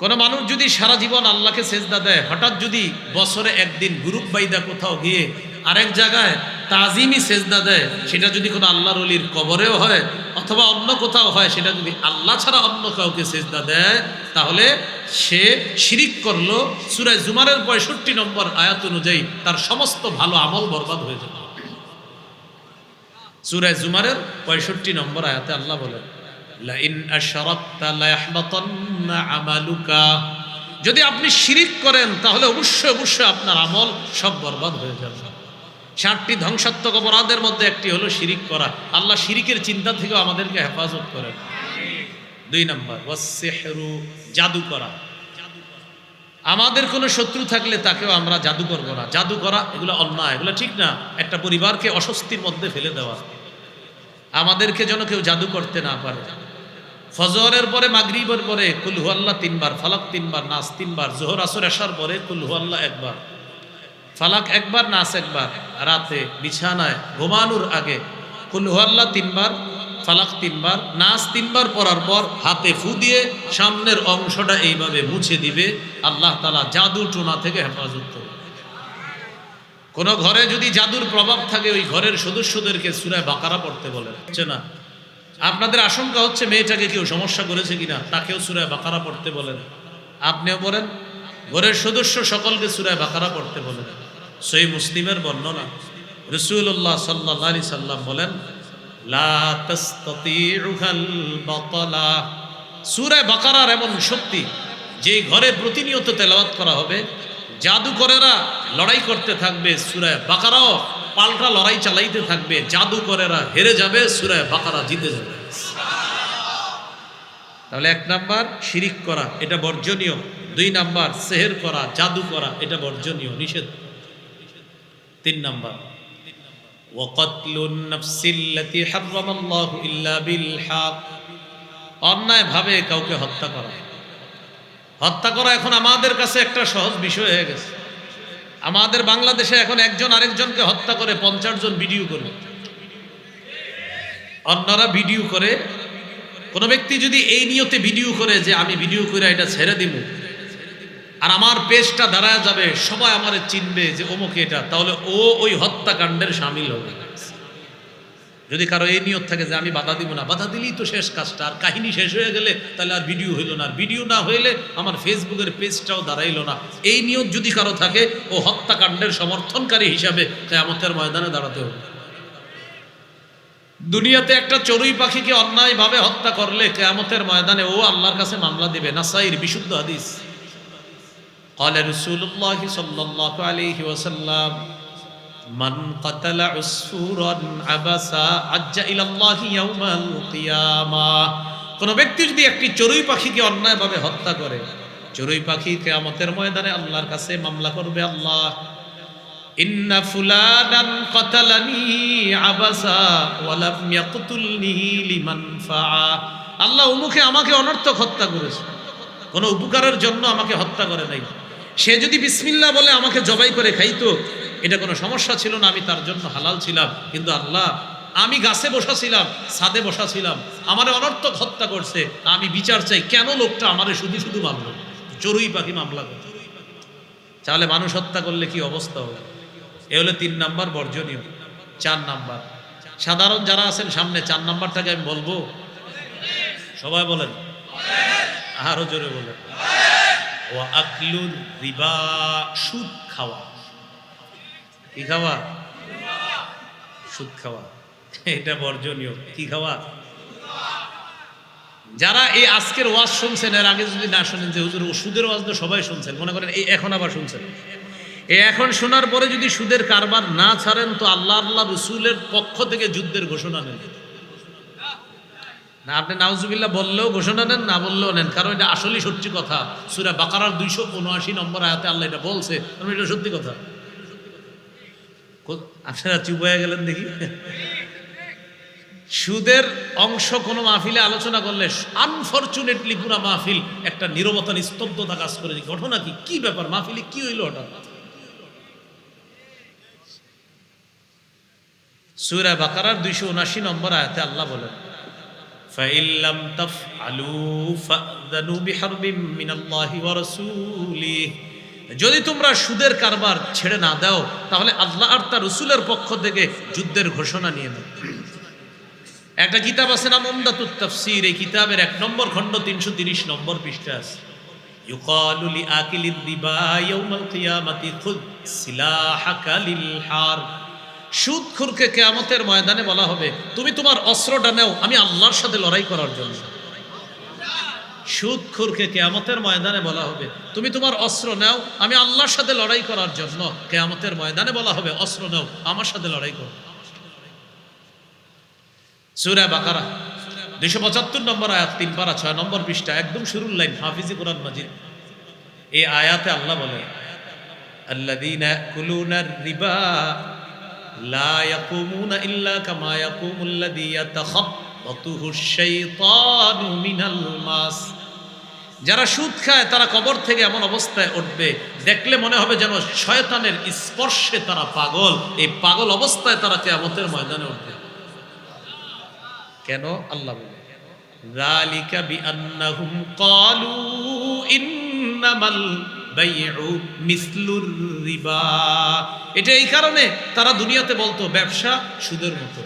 Speaker 1: কোন মানুষ যদি সারা জীবন আল্লাহকে সেজদা দেয়, হঠাৎ যদি বছরে একদিন গ্রুপ বাইদা কোথাও গিয়ে আরেক জায়গায় তাজিমি সেজদা দেয়, সেটা যদি কোনো আল্লাহর ওলির কবরেও হয় অথবা অন্য কোথাও হয়, সেটা যদি আল্লাহ ছাড়া অন্য কাউকে সেজদা দেয়, তাহলে সে শিরিক করলো। সূরা জুমারের 65 নম্বর আয়াত অনুযায়ী তার সমস্ত ভালো আমল বরবাদ হয়ে যাবে। সূরা জুমারের 65 নম্বর আয়াতে আল্লাহ বলেন, লাইন আশরাকতা লায়াহবাতান্না আমালুকা, যদি আপনি শিরিক করেন তাহলে অবশ্যই অবশ্যই আপনার আমল সব বরবাদ হয়ে যাবে। 7টি ধ্বংসাত্মক অপরাধের মধ্যে একটি হলো শিরিক করা। আল্লাহ শিরিকের চিন্তা থেকে আমাদেরকে হেফাজত করেন। 2 নাম্বার ওয়াসসিহরু, জাদু করা। আমাদের কোনো শত্রু থাকলে তাকেও আমরা জাদু করব না। জাদু করা এগুলো অন্যায়, এগুলো ঠিক না। একটা পরিবারকে অস্বস্তির মধ্যে ফেলে দেওয়া। আমাদেরকে যেন কেউ জাদু করতে না পারে। ফজরের পরে মাগরিবের পরে কুল হুয়াল্লাহ 3 বার, ফালাক 3 বার, নাস 3 বার, যোহর আসর এশার পরে কুল হুয়াল্লাহ 1 বার, ফালাক 1 বার, নাস 1 বার। রাতে বিছানায় ঘুমানোর আগে কুল হুয়াল্লাহ 3 বার, ফালাক 3 বার, নাস 3 বার পড়ার পর হাতে ফু দিয়ে সামনের অংশটা এইভাবে মুছে দিবে। আল্লাহ তাআলা জাদু টোনা থেকে হেফাজত করবে। কোন ঘরে যদি জাদুর প্রভাব থাকে, ওই ঘরের সদস্যদেরকে সূরা বাকারা পড়তে বলেন। হচ্ছে না? আপনাদের আশঙ্কা হচ্ছে মেয়েটাকে কেউ সমস্যা করেছে কিনা, তাকেও সূরা বাকারা পড়তে বলেন। আপনিও পড়েন, ঘরের সদস্য সকলকে সূরা বাকারা পড়তে বলেন। সহিহ মুসলিমের বর্ণনা, রাসূলুল্লাহ সাল্লাল্লাহু আলাইহি সাল্লাম বলেন, লা তাসতাতিউল বাতালা। সূরা বাকারার এমন শক্তি, যে ঘরে প্রতিনিয়ত তেলাওয়াত করা হবে, জাদুকরেরা লড়াই করতে থাকবে, সূরা বাকারাও পাল্টা লড়াই চালাইতে থাকবে, জাদুকরেরা হেরে যাবে, সূরা বাকারা জিতে যাবে। তাহলে 1 নাম্বার শিরিক করা, এটা বর্জনীয়। 2 নাম্বার সেহের করা, জাদু করা, এটা বর্জনীয়, নিষেধ। 3 নাম্বার ওয়াকাতলুন নাফসিল্লাতী হারামাল্লাহু ইল্লা বিল হক। অন্যায় ভাবে কাউকে হত্যা করা। হত্যা করা এখন আমাদের কাছে একটা সহজ বিষয় হয়ে গেছে। আমাদের বাংলাদেশে এখন একজন আরেকজনকে হত্যা করে 50 জন ভিডিও করে, অন্যরা ভিডিও করে। কোন ব্যক্তি যদি এই নিয়তে ভিডিও করে যে আমি ভিডিও করে এটা ছেড়ে দিব আর আমার পেজটা দাঁড়ায় যাবে, সবাই আমারে চিনবে যে অমুক এটা, তাহলে ও ওই হত্যাকাণ্ডের শামিল হবে। যদি কারো এই নিয়ত থাকে যে আমি বাধা দিব না, বাধা দিলেই তো শেষ কাজটা, আর কাহিনী শেষ হয়ে গেলে তাহলে আর ভিডিও হইল না, আর ভিডিও না হইলে আমার ফেসবুকের পেজটাও দাঁড়াইল না, এই নিয়ত যদি কারো থাকে, ও হত্যাকাণ্ডের সমর্থনকারী হিসাবে কিয়ামতের ময়দানে দাঁড়াতে হবে। দুনিয়াতে একটা চড়ুই পাখিকে অন্যায়ভাবে হত্যা করলে কিয়ামতের ময়দানে ও আল্লাহর কাছে মামলা দিবে। নাসাইর বিশুদ্ধ হাদিস। قال رسول الله صلى الله عليه وسلم من قتل عصفورا عبسا عج الى الله يوم القيامه। কোন ব্যক্তি যদি একটি চড়ুই পাখিকে অন্যায়ভাবে হত্যা করে, চড়ুই পাখি কিয়ামতের ময়দানে আল্লাহর কাছে মামলা করবে, আল্লাহ ইন্না ফুলানান কাতালানি আবাসা ওয়া লাম ইয়াকতুলনি লিমানফা। আল্লাহ উমুকে আমাকে অনর্থক হত্যা করেছে, কোনো উপকারের জন্য আমাকে হত্যা করে নাই। সে যদি বিসমিল্লাহ বলে আমাকে জবাই করে খাইতো, এটা কোনো সমস্যা ছিল না, আমি তার জন্য হালাল ছিলাম। কিন্তু আল্লাহ, আমি গাছে বসা ছিলাম, ছাদে বসা ছিলাম, আমারে অনর্থক হত্যা করছে, আমি বিচার চাই, কেন লোকটা আমারে শুধু শুধু মারল? চড়ুই পাখি মামলা করে। তাহলে মানুষ হত্যা করলে কি অবস্থা হবে? এ হলো 3 নাম্বার বর্জনীয়। 4 নাম্বার, সাধারণ যারা আছেন সামনে, 4 নাম্বারটাকে আমি বলবো, সবাই বলেন, আরো জোরে বলেন। ওয়া আকলুর রিবা, সুদ খাওয়া। কি খাওয়া? সুদ খাওয়া, এটা বর্জনীয়। কি খাওয়া? যারা এই আজকের ওয়াজ শুনছেন, এর আগে যদি না শুনেন যে হুজুর সুদের ওয়াজ তো সবাই শুনছেন, মনে করেন এই এখন আবার শুনছেন, এই এখন শোনার পরে যদি সুদের কারবার না ছাড়েন, তো আল্লাহ রসুলের পক্ষ থেকে যুদ্ধের ঘোষণা নেন না। আপনি নাউজুবিল্লাহ বললেও ঘোষণা নেন, না বললেও নেন, কারণ এটা আসলেই সত্যি কথা। সূরা বাকারার 279 নম্বর আয়াতে আল্লাহ এটা বলছে, কারণ এটা সত্যি কথা। আপনারা চুপ হয়ে গেলেন দেখি। সুদের অংশ কোনো মাহফিলে আলোচনা করলে আনফরচুনেটলি পুরা মাহফিল একটা নীরবতা, নিস্তব্ধতা কাজ করে। ঘটনা কি? কি ব্যাপার? মাহফিলে কি হইল হঠাৎ? সূরা বাকারার 279 নম্বর আয়াতে আল্লাহ বলেন, فَإِن لَّمْ تَفْعَلُوا فَأْذَنُوا بِحَرْبٍ مِّنَ اللَّهِ وَرَسُولِهِ। যদি তোমরা সুদের কারবার ছেড়ে না দাও, তাহলে আল্লাহ আর তার রাসূলের পক্ষ থেকে যুদ্ধের ঘোষণা নিয়ে নাও। একটা কিতাব আছে নাম উমদাতুত তাফসীর, এই কিতাবের 1 নম্বর খণ্ড 330 নম্বর পৃষ্ঠা আছে, ইউকালু লিআকিলির রিবা ইয়াউমাল কিয়ামাতি খুয সিলাহাকা লিল হারব। সুদখোরকে কিয়ামতের ময়দানে বলা হবে, তুমি তোমার অস্ত্রটা নাও, আমি আল্লাহর সাথে লড়াই করার জন্য। সুদখোরকে কিয়ামতের ময়দানে বলা হবে, তুমি তোমার অস্ত্র নাও, আমি আল্লাহর সাথে লড়াই করার জন্য। কিয়ামতের ময়দানে বলা হবে, অস্ত্র নাও, আমার সাথে লড়াই করো। সূরা বাকারা 275 নম্বর আয়াত, 3 পারা 6 নম্বর পৃষ্ঠা, একদম শুরুর লাইন, হাফিজি কোরআন মাজিদ। এই আয়াতে আল্লাহ বলে, আল্লাযীনা ইয়াকুলুনার রিবা লা ইয়াকুমুনা ইল্লা কামা ইয়াকুমুল্লাযী ইয়াতাখাব্বাতুহুশ শাইতানু মিনাল মাস। যারা সুদ খায় তারা কবর থেকে এমন অবস্থায় উঠবে, দেখলে মনে হবে যেন শয়তানের স্পর্শে তারা পাগল। এই পাগল অবস্থায় তারা কিয়ামতের ময়দানে উঠবে। কেন? আল্লাহ বলে, যালিকা বিআন্নাহুম ক্বালু ইন্নামাল বাইউ মিসলুর রিবা। এটা এই কারণে তারা দুনিয়াতে বলতো ব্যবসা সুদের মতো।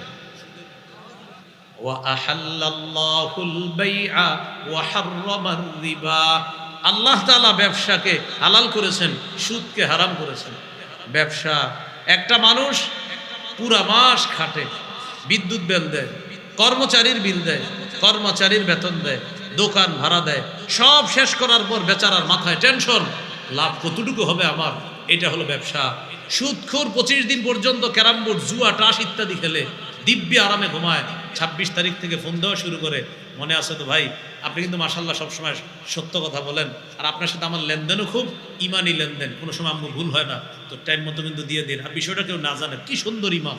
Speaker 1: ওয়া আহাল্লাল্লাহুল বাইআ ওয়া হাররামার রিবা। আল্লাহ তাআলা ব্যবসাকে হালাল করেছেন, সুদকে হারাম করেছেন। ব্যবসা, একটা মানুষ পুরা মাস খাটে, বিদ্যুৎ বিল দেয়, কর্মচারীর বিল দেয়, কর্মচারীর বেতন দেয়, দোকান ভাড়া দেয়, সব শেষ করার পর বেচারার মাথায় টেনশন, লাভ কতটুকু হবে আমার। এটা হলো ব্যবসা। সুদখোর 25 দিন পর্যন্ত ক্যারাম বোর্ড, জুয়া, টাস ইত্যাদি খেলে দিব্যি আরামে ঘুমায়। 26 তারিখ থেকে ফোন দেওয়া শুরু করে, মনে আছে তো ভাই, আপনি কিন্তু মাশাল্লাহ সবসময় সত্য কথা বলেন, আর আপনার সাথে আমার লেনদেনও খুব ইমানি লেনদেন, কোনো সময় আম্মু ভুল হয় না, তো টাইম মতো কিন্তু দিয়ে দিন। আর বিষয়টা কেউ না জানে, কি সুন্দর ইমান,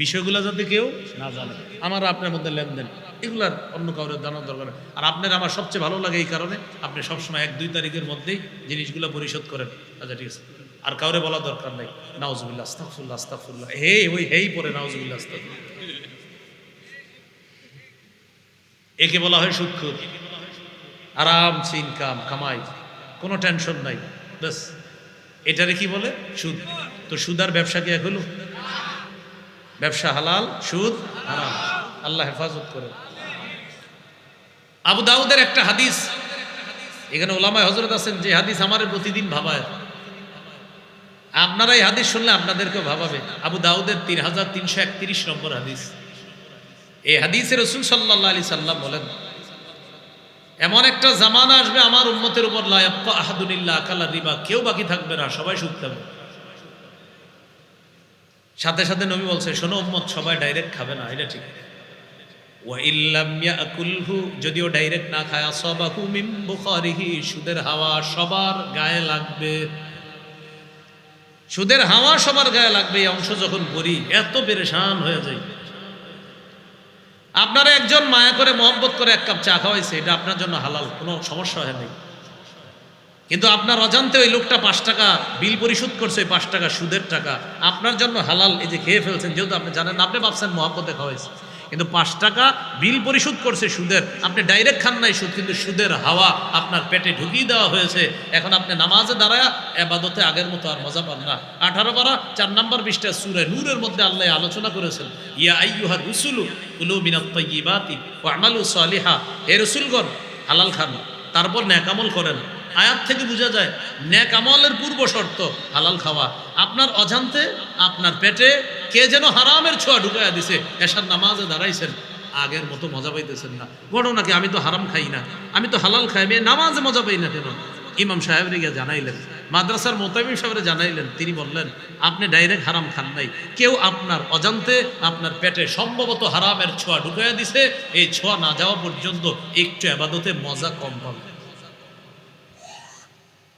Speaker 1: বিষয়গুলো যাতে কেউ না জানে, আমার আপনার মধ্যে লেনদেন, এগুলার অন্য কাউরে জানার দরকার নেই। আর আপনার আমার সবচেয়ে ভালো লাগে এই কারণে, আপনি সবসময় 1-2 তারিখের মধ্যেই জিনিসগুলো পরিশোধ করেন। আচ্ছা ঠিক আছে, আর কাউরে বলা দরকার নাই। নাউজুবিল্লাহ, আস্তাগফিরুল্লাহ, আস্তাগফিরুল্লাহ, হেই পরে নাউজুবিল্লাহ, আস্তাগফিরুল্লাহ। একে বলা হয় সুদখোর। আরামসে ইনকাম, কামাই, কোনো টেনশন নাই, ব্যাস এটারে কি বলে? সুদ। তো সুদ আর ব্যবসা কি এক হলো? ব্যবসা হালাল, সুদ হারাম। আল্লাহ হেফাজত করে। আবু দাউদের একটা হাদিস, এখানে ওলামায়ে হযরত আছেন যে হাদিস আমারে প্রতিদিন ভাবায়, আপনারা এই হাদিস শুনলে আপনাদেরকেও ভাবাবে। আবু দাউদের 3331 নম্বর হাদিস। এই হাদিসে রাসূল সাল্লাল্লাহু আলাইহি সাল্লাম বলেন, এমন একটা জামানা আসবে আমার উম্মতের উপর, লা ইয়াবকা আহাদুন ইল্লা আকালা রিবা, কেউ বাকি থাকবে না, সবাই সুদ খাবে। সাথে সাথে নবী বলছে, শোনো উম্মত, সবাই ডাইরেক্ট খাবে না, এটা ঠিক। ওয়া ইল্লাম ইয়াকুলহু, যদিও ডাইরেক্ট না খায়, আসাবাহু মিন বুখারিহি, সুদের হাওয়া সবার গায়ে লাগবে। সুদের হাওয়া সবার গায়ে লাগবে। এই অংশ যখন পড়ি এত পেরেশান হয়ে যায়। আপনারা একজন মায়া করে মহব্বত করে 1 কাপ চা খাওয়াইছে, এটা আপনার জন্য হালাল, কোনো সমস্যা হয় নাই, কিন্তু আপনার অজান্তে ওই লোকটা 5 টাকা বিল পরিশোধ করছে, 5 টাকা সুদের টাকা আপনার জন্য হালাল, এই যে খেয়ে ফেলছেন, যেহেতু আপনি জানেন না, আপনি ভাবছেন মহব্বতে খাওয়াইছে, কিন্তু 5 টাকা বিল পরিশোধ করছে সুদের, আপনি ডাইরেক্ট খান নাই সুদ, কিন্তু সুদের হাওয়া আপনার পেটে ঢুকিয়ে দেওয়া হয়েছে। এখন আপনি নামাজে দাঁড়ায়া ইবাদতে আগের মতো আর মজা পান না। 18 পারা 4 নম্বর পৃষ্ঠা সূরা নূরের মধ্যে আল্লাহ আলোচনা করেছেন, ইয়া আইয়ুহার রুসুলু কুলু মিনাত তাইয়্যিবাতি ওয়া আমালু সালিহা, হে রাসূলগণ হালাল খান, তারপর নেক আমল করেন। আয়াত থেকে বোঝা যায় নেক আমলের পূর্ব শর্ত হালাল খাওয়া। আপনার অজান্তে আপনার পেটে কে যেন হারামের ছোঁয়া ঢুকাইয়া দিছে, এশার নামাজে দাঁড়াইছেন, আগের মতো মজা পাইতেছেন না। ঘটনা কি, আমি তো হারাম খাই না, আমি তো হালাল খাই, আমি নামাজে মজা পাই না কেন? ইমাম সাহেবরে গিয়ে জানাইলেন, মাদ্রাসার মোতামিম সাহেবরে জানাইলেন, তিনি বললেন আপনি ডাইরেক্ট হারাম খান নাই, কেউ আপনার অজান্তে আপনার পেটে সম্ভবত হারামের ছোঁয়া ঢুকাইয়া দিছে, এই ছোঁয়া না যাওয়া পর্যন্ত একটু ইবাদতে মজা কম পাবে।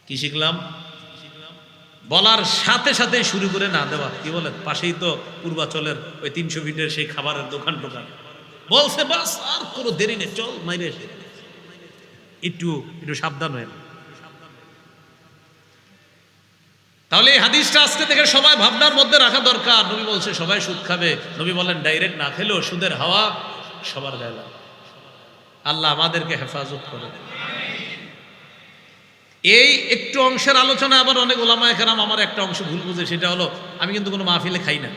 Speaker 1: কি শিখলাম? বলার সাথে সাথে শুরু করে না দেওয়া। কি বলেন, পাশেই তো পূর্বাচলের ওই 300 ফিটের সেই খাবারের দোকান টোকান, বলছে বাস আর কোনো দেরি নেই, চল মাইরে এসে, একটু সাবধান হয়ে। তাহলে এই হাদিসটা আজকে থেকে সবাই ভাবনার মধ্যে রাখা দরকার। নবী বলছে সবাই সুদ খাবে, নবী বলেন ডাইরেক্ট না খেলেও সুদের হাওয়া সবার গায়ে লাগে। আল্লাহ আমাদেরকে হেফাজত করে। এই একটু অংশের আলোচনা আবার অনেক ওলামায়ে কেরাম আমার একটা অংশ ভুল বুঝে, সেটা হলো আমি কিন্তু কোনো মাহফিলে খাই না।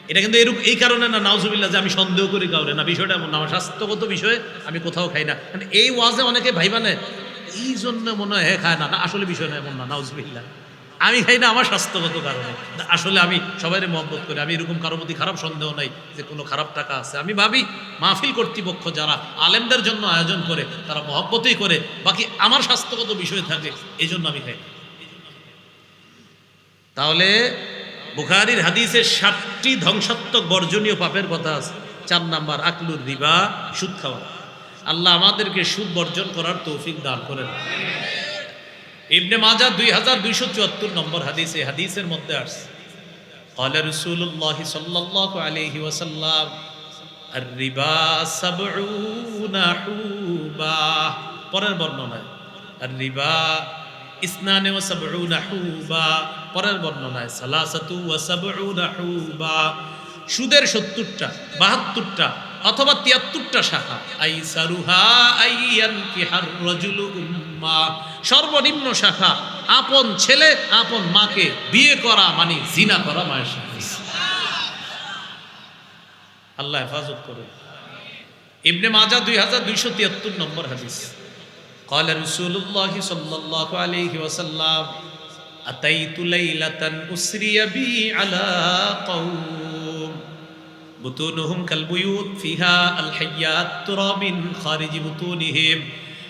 Speaker 1: এটা কিন্তু এরকম এই কারণে না, নাউজুবিল্লাহ, যে আমি সন্দেহ করি কাউরে, না, বিষয়টা এমন না, আমার স্বাস্থ্যগত বিষয়ে আমি কোথাও খাই না। মানে এই ওয়াজে অনেকে ভাইবানে এই জন্য মনে হয় খায় না, না আসলে বিষয় না এমন না, নাউজুবিল্লাহ, আমি খাই না আমার স্বাস্থ্যগত কারণে। আসলে আমি সবাইরে মহব্বত করি, আমি এরকম কারোর প্রতি খারাপ সন্দেহ নাই যে কোনো খারাপ টাকা আছে। আমি ভাবি মাহফিল কর্তৃপক্ষ যারা আলেমদের জন্য আয়োজন করে তারা মহব্বতই করে, বাকি আমার স্বাস্থ্যগত বিষয় থাকে, এই জন্য আমি খাই। তাহলে বুখারীর হাদিসে 7টি ধ্বংসাত্মক বর্জনীয় পাপের কথা আছে। 4 নাম্বার আকলুর রিবা, সুদ খাওয়া। আল্লাহ আমাদেরকে সুদ বর্জন করার তৌফিক দান করেন। ইবনে মাজাহ 2274 নম্বর হাদিস, এই হাদিসের মধ্যে আসছে, ক্বালা রাসূলুল্লাহ সাল্লাল্লাহু আলাইহি ওয়াসাল্লাম আর-রিবা 70 হুবা। পরের বর্ণনায় আর-রিবা 72 হুবা, পরের বর্ণনায় 73 হুবা। সুদের 70টা, 72টা অথবা 73টা শাখা। আইসারুহা আইয়ানকিহার রাজুলু উম্মা, সর্বনিম্ন শাখা আপন ছেলে আপন মাকে বিয়ে করা মানে জিনা করা মায়ের সাথে। আল্লাহ হেফাজত করুন। ইবনে মাজাহ 2273 নম্বর হাদিস, ক্বালা রাসূলুল্লাহ সাল্লাল্লাহু আলাইহি ওয়াসাল্লাম আতাইতু লাইলাতান উসরিয়া বি আলা কওম বুতুনুহুম কাল বুয়ুত ফিহা আল হাইয়াত তুরা মিন খারিজি বুতুনিহিম।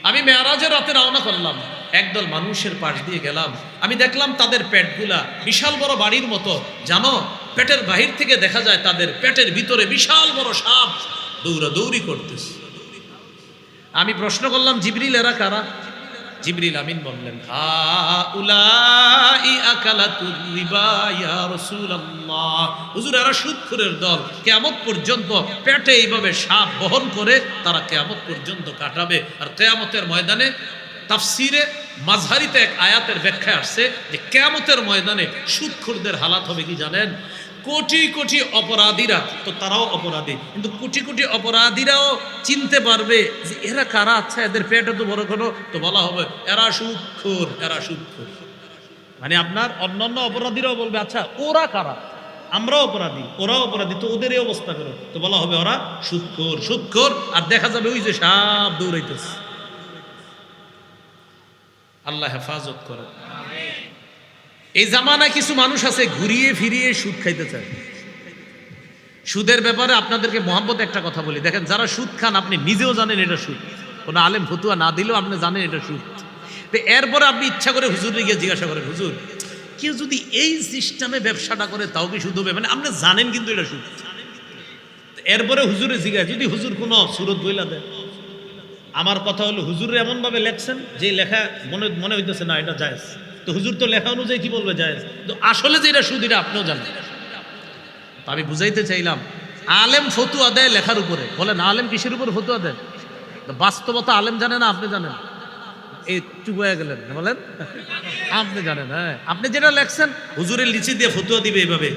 Speaker 1: আমি মেরাজের রাতে রওনা করলাম, একদল মানুষের পাশ দিয়ে গেলাম, আমি দেখলাম তাদের পেটগুলা বিশাল বড় বাড়ির মতো, জানো পেটের বাহির থেকে দেখা যায় তাদের পেটের ভিতরে বিশাল বড় সাপ দৌড়াদৌড়ি করতেছে। আমি প্রশ্ন করলাম, জিবরিল এরা কারা? জিবরিল আমিন বললেন, হাউলাই আকালাতুর রিবা ইয়া রাসূলুল্লাহ, হুজুর এরা সুদখোরের দল, কিয়ামত পর্যন্ত পেটে এইভাবে সাপ বহন করে তারা কিয়ামত পর্যন্ত কাটাবে। আর কিয়ামতের ময়দানে তাফসিরে মাযহারিতে এক আয়াতের ব্যাখ্যা আসছে যে কিয়ামতের ময়দানে সুদখোরদের হালাত হবে কি জানেন? কোটি কোটি অপরাধীরা, তো তারাও অপরাধী, কিন্তু কোটি কোটি অপরাধীরাও চিনতে পারবে যে এরা কারা। আচ্ছা এদের পেটে তো বড় কোনো, তো বলা হবে এরা সুদখোর, এরা সুদখোর। মানে আপনার অন্যান্য অপরাধীরাও বলবে আচ্ছা ওরা কারা, আমরাও অপরাধী, ওরাও অপরাধী, তো ওদের এই অবস্থা করো, তো বলা হবে ওরা সুদখোর, সুদখোর। আর দেখা যাবে ওই যে সাপ দৌড়াইতেছে। আল্লাহ হেফাজত করে। এই জামানায় কিছু মানুষ আছে ঘুরিয়ে ফিরিয়ে সুদ খাইতে চায়। সুদের ব্যাপারে আপনাদেরকে মোহাম্মদ একটা কথা বলি, দেখেন যারা সুদ খান আপনি নিজেও জানেন এটা সুদ, কোনো আলেম ফতুয়া না দিলেও আপনি জানেন এটা সুদ। তো এরপরে আপনি ইচ্ছা করে হুজুরে গিয়ে জিজ্ঞাসা করেন, হুজুর কেউ যদি এই সিস্টেমে ব্যবসাটা করে তাও কি সুদ হবে? মানে আপনি জানেন কিন্তু এটা সুদ। এরপরে হুজুরে জিজ্ঞাসা, যদি হুজুর কোনো সুরত বইলা দেয়, আমার কথা হলো হুজুরে এমন ভাবে লেখছেন যে লেখা মনে মনে হইতেছে না এটা জায়েজ, তো হুজুর তো লেখা অনুযায়ী কি বলবে জায়েজ, তো আসলে যে এটা সুদ এটা আপনিও জানেন। তো আমি বুঝাইতে চাইলাম, আলেম ফতুয়া দেয় লেখার উপরে, বলেন আলেম কিসের উপর ফতুয়া দেয়? বাস্তবতা আলেম জানে না, আপনি জানেন, এই চুপ হয়ে গেলেন, বলেন আপনি জানেন। হ্যাঁ, আপনি যেটা লেখছেন হুজুরের লিচি দিয়ে ফতুয়া দিবে এইভাবে,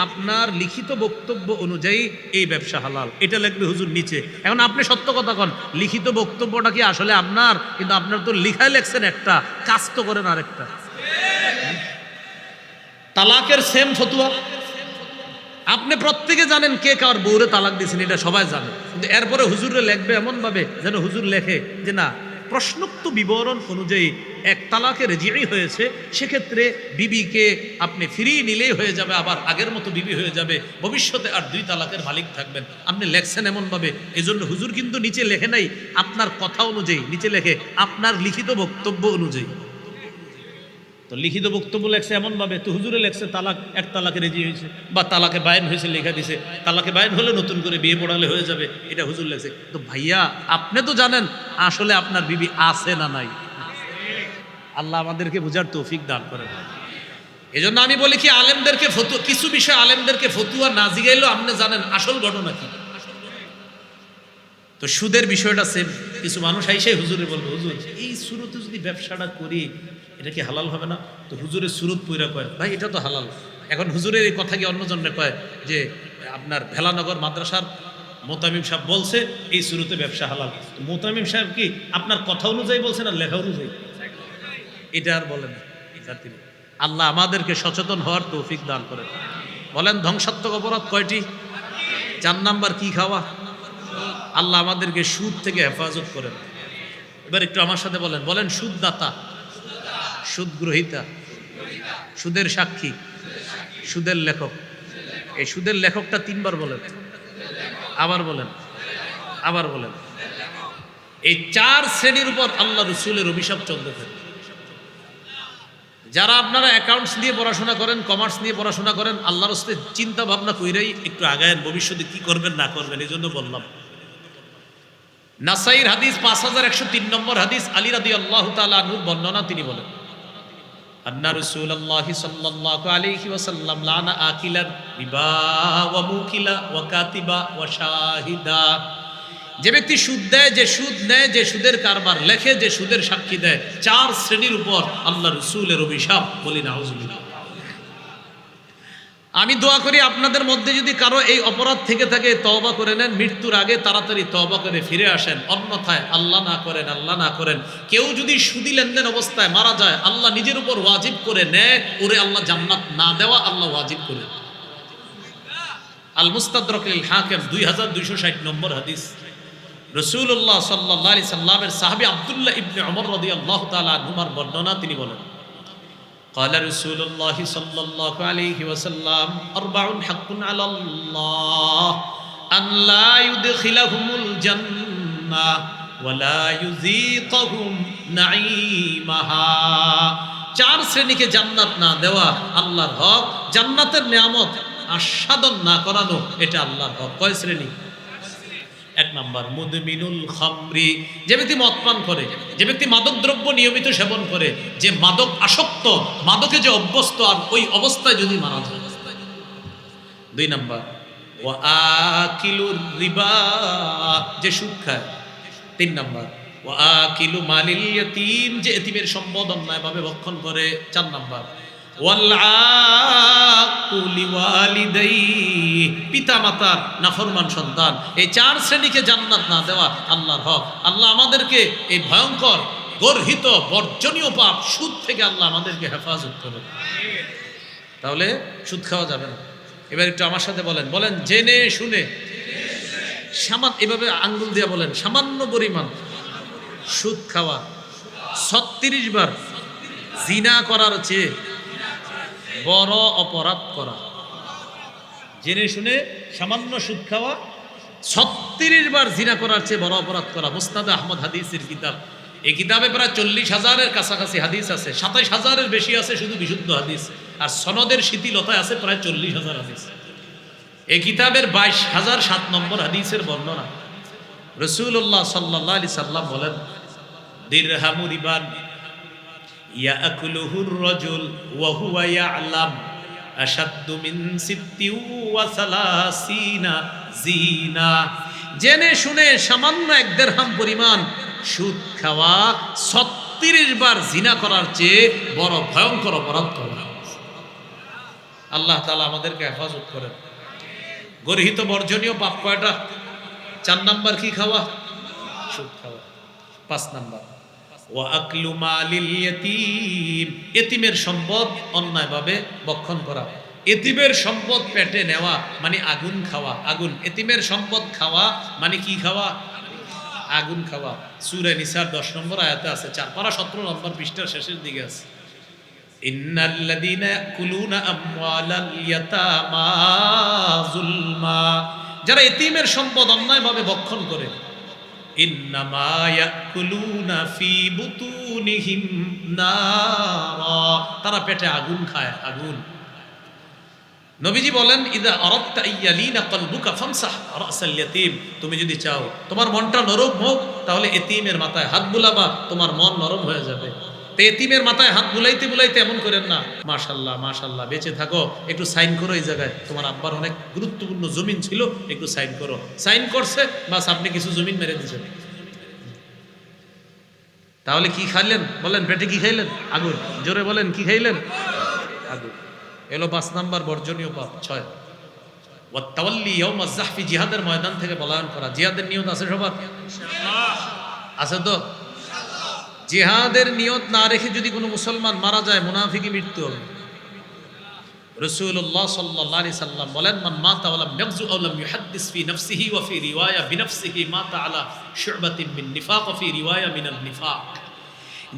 Speaker 1: আপনার লিখিত বক্তব্য অনুযায়ী এই ব্যবসা হালাল, এটা লিখবে হুজুর নিচে। এখন আপনি সত্য কথা কন, লিখিত বক্তব্যটা কি আসলে আপনার? কিন্তু আপনার তো লিখায় লেখছেন একটা, কাজ তো করেন আরেকটা। তালাকের সেম ফতুয়া, আপনি প্রত্যেকে জানেন কে কার বউরে তালাক দিয়েছেন, এটা সবাই জানে, কিন্তু এরপরে হুজুরে লিখবে এমন ভাবে যেন হুজুর লেখে যে না, প্রশ্নোক্ত বিবরণ অনুযায়ী এক তালাকে রেজিই হয়েছে, সেক্ষেত্রে বিবিকে আপনি ফিরিয়ে নিলেই হয়ে যাবে, আবার আগের মতো বিবি হয়ে যাবে, ভবিষ্যতে আর 2 তালাকের মালিক থাকবেন। আপনি লেখছেন এমনভাবে, এই জন্য হুজুর কিন্তু নিচে লেখে নাই আপনার কথা অনুযায়ী, নিচে লেখে আপনার লিখিত বক্তব্য অনুযায়ী। তো লিখিত বক্তব্য লেখছে এমন ভাবে, তো হুজুরে লেখছে তালাক, এক তালাকে রেজি হয়েছে, বা তালাকে বায়ন হয়েছে লেখা দিছে, তালাকে বায়ন হলে নতুন করে বিয়ে পড়ালে হয়ে যাবে, এটা হুজুর লেখছে। তো ভাইয়া আপনি তো জানেন আসলে আপনার বিবি আছে না নাই। আল্লাহ আমাদেরকে বুঝার তৌফিক দান করেন। এই জন্য আমি বলি কি, আলেমদেরকে ফতুয়া, কিছু বিষয় আলেমদেরকে ফতুয়া না জিগাইলেও আপনি জানেন আসল ঘটনা কি। তো সুদের বিষয়টা সেম, কিছু মানুষ আইসাই হুজুরে বলবে, হুজুর এই সুরতে যদি ব্যবসাটা করি এটা কি হালাল হবে না? তো হুজুরের সুরত পইরা কয়, ভাই এটা তো হালাল। এখন হুজুরের এই কথা কি অন্যজনে কয় যে আপনার ভেলানগর মাদ্রাসার মোতামিম সাহেব বলছে এই সুরতে ব্যবসা হালাল। মোতামিম সাহেব কি আপনার কথা অনুযায়ী বলছেন আর লেখা অনুযায়ী? এটা আর বলেন না। আল্লাহ আমাদেরকে সচেতন হওয়ার তৌফিক দান করেন। বলেন ধ্বংসাত্মক অপরাধ কয়টি? 4 নাম্বার কি? খাওয়া। আল্লাহ আমাদেরকে সুদ থেকে হেফাজত করেন। এবার একটু আমার সাথে বলেন, বলেন সুদদাতা, সুদ গ্রহীতা, সুদের সাক্ষী, সুদের লেখক। এই সুদের লেখকটা 3 বার বলেন, আবার বলেন, আবার বলেন। এই 4 শ্রেণীর উপর আল্লাহ রসুলের অভিশাপ চলতে থাকে। যারা আপনারা অ্যাকাউন্টস নিয়ে পড়াশোনা করেন, কমার্স নিয়ে পড়াশোনা করেন, আল্লাহর হস্তে চিন্তা ভাবনা কইরাই একটু আগায়েন, ভবিষ্যতে কি করবেন না করবেন, এই জন্য বললাম। নাসাইর হাদিস 5103 নম্বর হাদিস, আলী রাদিয়াল্লাহু তাআলা আনহুর বর্ণনা, তিনি বলেন, আন্না রাসূলুল্লাহি সাল্লাল্লাহু আলাইহি ওয়াসাল্লাম লানা আকিলার রিবা ওয়া মুকিলা ওয়া কাতিবা ওয়া শাহিদা। যে ব্যক্তি সুদ দেয়, যে সুদ নেয়, যে সুদের কারবার লেখে, যে সুদের সাক্ষী দেয়, 4 শ্রেণীর উপর আল্লাহ রাসূলের অভিশাপ। বলি নাউযুবিল্লাহ। আমি দোয়া করি আপনাদের মধ্যে যদি কারো এই অপরাধ থেকে থাকে তওবা করে নেন, মৃত্যুর আগে তাড়াতাড়ি তওবা করে ফিরে আসেন। অন্যথায় আল্লাহ না করেন, আল্লাহ না করেন, কেউ যদি সুদি লেনদেন অবস্থায় মারা যায়, আল্লাহ নিজের উপর ওয়াজিব করে নেয়, ওরে আল্লাহ জান্নাত না দেওয়া আল্লাহ ওয়াজিব করে। আল মুস্তাদরাক লিল হাকিম 2260 নম্বর হাদিস। রাসূলুল্লাহ সাল্লাল্লাহু আলাইহি সাল্লামের সাহাবী আব্দুল্লাহ ইবনে ওমর রাদিয়াল্লাহু তাআলা আনহুমার বর্ণনা, তিনি বলেন, قال رسول الله صلى الله عليه وسلم أربع حق على الله أن لا يدخلهم الجنة ولا يذيقهم نعيمها চার শ্রেণীকে জান্নাত না দেওয়া আল্লাহর হক, জান্নাতের নিয়ামত আস্বাদন না করানো এটা আল্লাহর হক। কয় শ্রেণী? এক নাম্বার মুদমিনুল খামরি, যে ব্যক্তি মদ পান করে, যে ব্যক্তি মাদক দ্রব্য নিয়মিত সেবন করে, যে মাদক আসক্ত, মাদকে যে অভ্যস্ত, আর ওই অবস্থায় যদি মারা যায়। দুই নাম্বার ওয়া আকিলুর রিবা, যে সুদ খায়। তিন নাম্বার ওয়া আকিলু মালিল ইয়াতীম, যে এতিমের সম্পদ অন্যায়ভাবে ভক্ষণ করে। চার নাম্বার ওয়াল আকুলি ওয়ালিদাইহি, পিতা মাতার নাফরমান সন্তান। এই চার শ্রেণীকে জান্নাত না দেওয়া আল্লাহর হক। আল্লাহ আমাদেরকে এই ভয়ঙ্কর গর্হিত বর্জনীয় পাপ সুদ থেকে আল্লাহ আমাদেরকে হেফাজত করে। তাহলে সুদ খাওয়া যাবে না। এবার একটু আমার সাথে বলেন, বলেন জেনে শুনে, সামান্য, এভাবে আঙ্গুল দিয়ে বলেন, সামান্য পরিমাণ সুদ খাওয়া 36 বার জিনা করার চেয়ে বড় অপরাধ করা। জেনে শুনে সামান্য সুদ খাওয়া 36 বার জিনা করার চেয়ে বড় অপরাধ করা। মুসনাদ আহমদ হাদিসের কিতাব, এই কিতাবে প্রায় 40,000-এর কাছাকাছি হাদিস আছে, 27,000-এর বেশি আছে শুধু বিশুদ্ধ হাদিস, আর সনদের শিথিলতায় আছে প্রায় 40,000 হাদিস। এই কিতাবের 22,007 নম্বর হাদিসের বর্ণনা। রাসূলুল্লাহ সাল্লাল্লাহু আলাইহি সাল্লাম বলেন, দিরহামু রিবান ইয়াকুলুহুর রাজুল ওয়া হুয়া ইয়ালাম আশাদ্দু মিন 36 জিনা। জেনে শুনে সামান্য 1 দিরহাম পরিমাণ সুদ খাওয়া 36 বার জিনা করার চেয়ে বড় ভয়ঙ্কর অপরাধ করা। আল্লাহ তাআলা আমাদেরকে হেফাজত করেন। গর্হিত বর্জনীয় পাপ কয়টা? 4 নাম্বার কি খাওয়া? সুদ খাওয়া। 5 নাম্বার ওয়া আকলু মালিল ইয়াতীম, এতিমের সম্পদ অন্যায়ভাবে ভক্ষণ করা। এতিমের সম্পদ পেটে নেওয়া মানে আগুন খাওয়া। আগুন, এতিমের সম্পদ খাওয়া মানে কি খাওয়া? আগুন খাওয়া। সূরা নিসার 10 নম্বর আয়াতে আছে, 4 পারা 17 নম্বর পৃষ্ঠার শেষের দিকে আছে, ইন্নাল্লাযীনা ইয়াকুলুনা আমওয়ালাল ইয়াতামা যুলমা, যারা এতিমের সম্পদ অন্যায়ভাবে ভক্ষণ করে, ইন্নামা ইয়াকুলুনা ফি বুতুনিহিম নারা, তারা পেটে আগুন খায়। আগুন। নবীজি বলেন, ইদা আরাদতা আইয়ালিনা কলবুকা ফামসাহ রাসাল ইয়াতীম, তুমি যদি চাও তোমার মনটা নরম হোক, তাহলে এতিমের মাথায় হাত বুলাবা, তোমার মন নরম হয়ে যাবে। তো এতিমের মাথায় হাত বুলাইতে বুলাইতে এমন করেন না, মাশাআল্লাহ মাশাআল্লাহ বেঁচে থাকো, একটু সাইন করো এই জায়গায়, তোমার আব্বার অনেক গুরুত্বপূর্ণ জমিন ছিল, একটু সাইন করো। সাইন করছে, বাস আপনি কিছু জমিন মেরে দিয়েছেন। তাহলে কি খাইলেন? বলেন, পেটে কি খাইলেন? আগুন। জোরে বলেন, কি খাইলেন? আগুন। এলো 5 নাম্বার বর্জনীয় পাপ। 6 ওয়া তাওয়াল্লি ইয়াউমাজ যাহফি, জিহাদের ময়দান থেকে পলায়ন করা। জিহাদের নিয়ত আছে সবার? আছে তো? জিহাদের নিয়ত না রেখে যদি কোনো মুসলমান মারা যায়, মুনাফিকি মৃত্যু হবে। রাসূলুল্লাহ সাল্লাল্লাহু আলাইহি সাল্লাম বলেন, মান মাতা ওয়া লাম ইয়াগজু আও লাম ইউহাদ্দিস ফি নাফসিহি ওয়া ফি রিওয়ায়া বিনাফসিহি মাতা আলা শু'বাতিন মিন নিফাক ওয়া ফি রিওয়ায়া মিনাল নিফাক।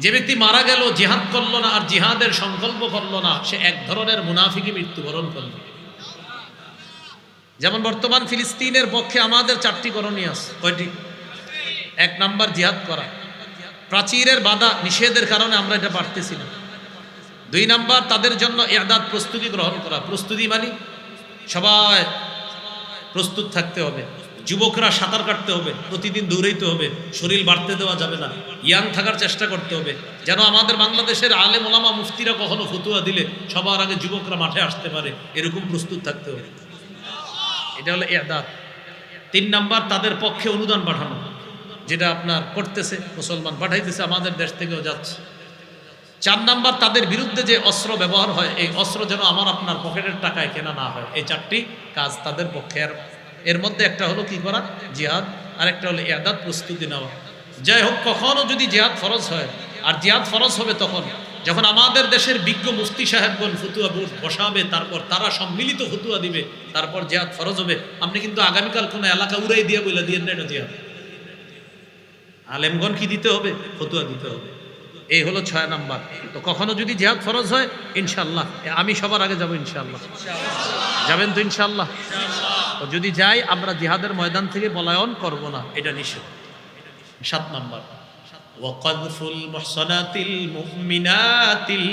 Speaker 1: যে ব্যক্তি মারা গেল, জিহাদ করলো না আর জিহাদের সংকল্প করলো না, সে এক ধরনের মুনাফিকি মৃত্যুবরণ করলো। যেমন বর্তমান ফিলিস্তিনের পক্ষে আমাদের 4টি করণীয় আছে। কয়টি? 1 নাম্বার জিহাদ করা। প্রাচীরের বাধা নিষেধের কারণে আমরা এটা পারতেছি না। 2 নাম্বার তাদের জন্য ইআদাদ, প্রস্তুতি গ্রহণ করা। প্রস্তুতি মানে সবাই প্রস্তুত থাকতে হবে। যুবকরা সাঁতার কাটতে হবে, প্রতিদিন দৌড়াইতে হবে, শরীর বাড়তে দেওয়া যাবে না, ইয়াং থাকার চেষ্টা করতে হবে, যেন আমাদের বাংলাদেশের আলেম ওলামা মুফতিরা কখনো ফতুয়া দিলে সবার আগে যুবকরা মাঠে আসতে পারে, এরকম প্রস্তুত থাকতে হবে। এটা হলো ইআদাদ। 3 নাম্বার তাদের পক্ষে অনুদান পাঠানো, যেটা আপনার করতেছে, মুসলমান পাঠাইতেছে, আমাদের দেশ থেকেও যাচ্ছে। 4 নাম্বার তাদের বিরুদ্ধে যে অস্ত্র ব্যবহার হয়, এই অস্ত্র যেন আমার আপনার পকেটের টাকায় কেনা না হয়। এই 4টি কাজ তাদের পক্ষে। এর মধ্যে একটা হলো কি করা? জিহাদ। আর একটা হলো ইআদাদ, প্রস্তুতি নেওয়া। যাই হোক, কখনো যদি জিহাদ ফরজ হয়, আর জিহাদ ফরজ হবে তখন যখন আমাদের দেশের বিজ্ঞ মুফতি সাহেবগণ ফতুয়া বসাবে, তারপর তারা সম্মিলিত ফতুয়া দিবে, তারপর জিহাদ ফরজ হবে। আপনি কিন্তু আগামীকাল কোনো এলাকা উড়াই দিয়ে বলে দিয়ে না এটা জিহাদ। আলেমগণ কি দিতে হবে? ফতুয়া দিতে হবে। এই হলো 6 নাম্বার। তো কখনো যদি জিহাদ ফরজ হয় ইনশাআল্লাহ আমি সবার আগে যাব ইনশাআল্লাহ। যাবেন তো ইনশাআল্লাহ? তো যদি যাই আমরা জিহাদের ময়দান থেকে পলায়ন করব না, এটা নিষেধ। 7 নাম্বার ওয়াকাযফুল মুহসানাতিল মুমিনাতিল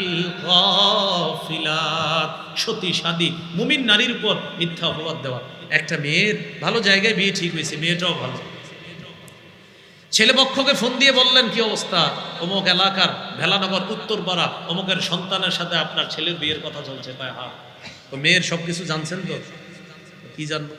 Speaker 1: গাফিলাত, সতী সাদী মুমিন নারীর উপর মিথ্যা অপবাদ দেওয়া। একটা মেয়ের ভালো জায়গায় বিয়ে ঠিক হয়েছে, মেয়েটাও ভালো, ছেলে পক্ষকে ফোন দিয়ে বললেন কি অবস্থা, অমুক এলাকার ভেলানগর উত্তরপাড়া অমুকের সন্তানের সাথে আপনার ছেলের বিয়ের কথা চলছে। তাই হ্যাঁ, তো মেয়ের সব কিছু জানছেন তো? কি জানবো,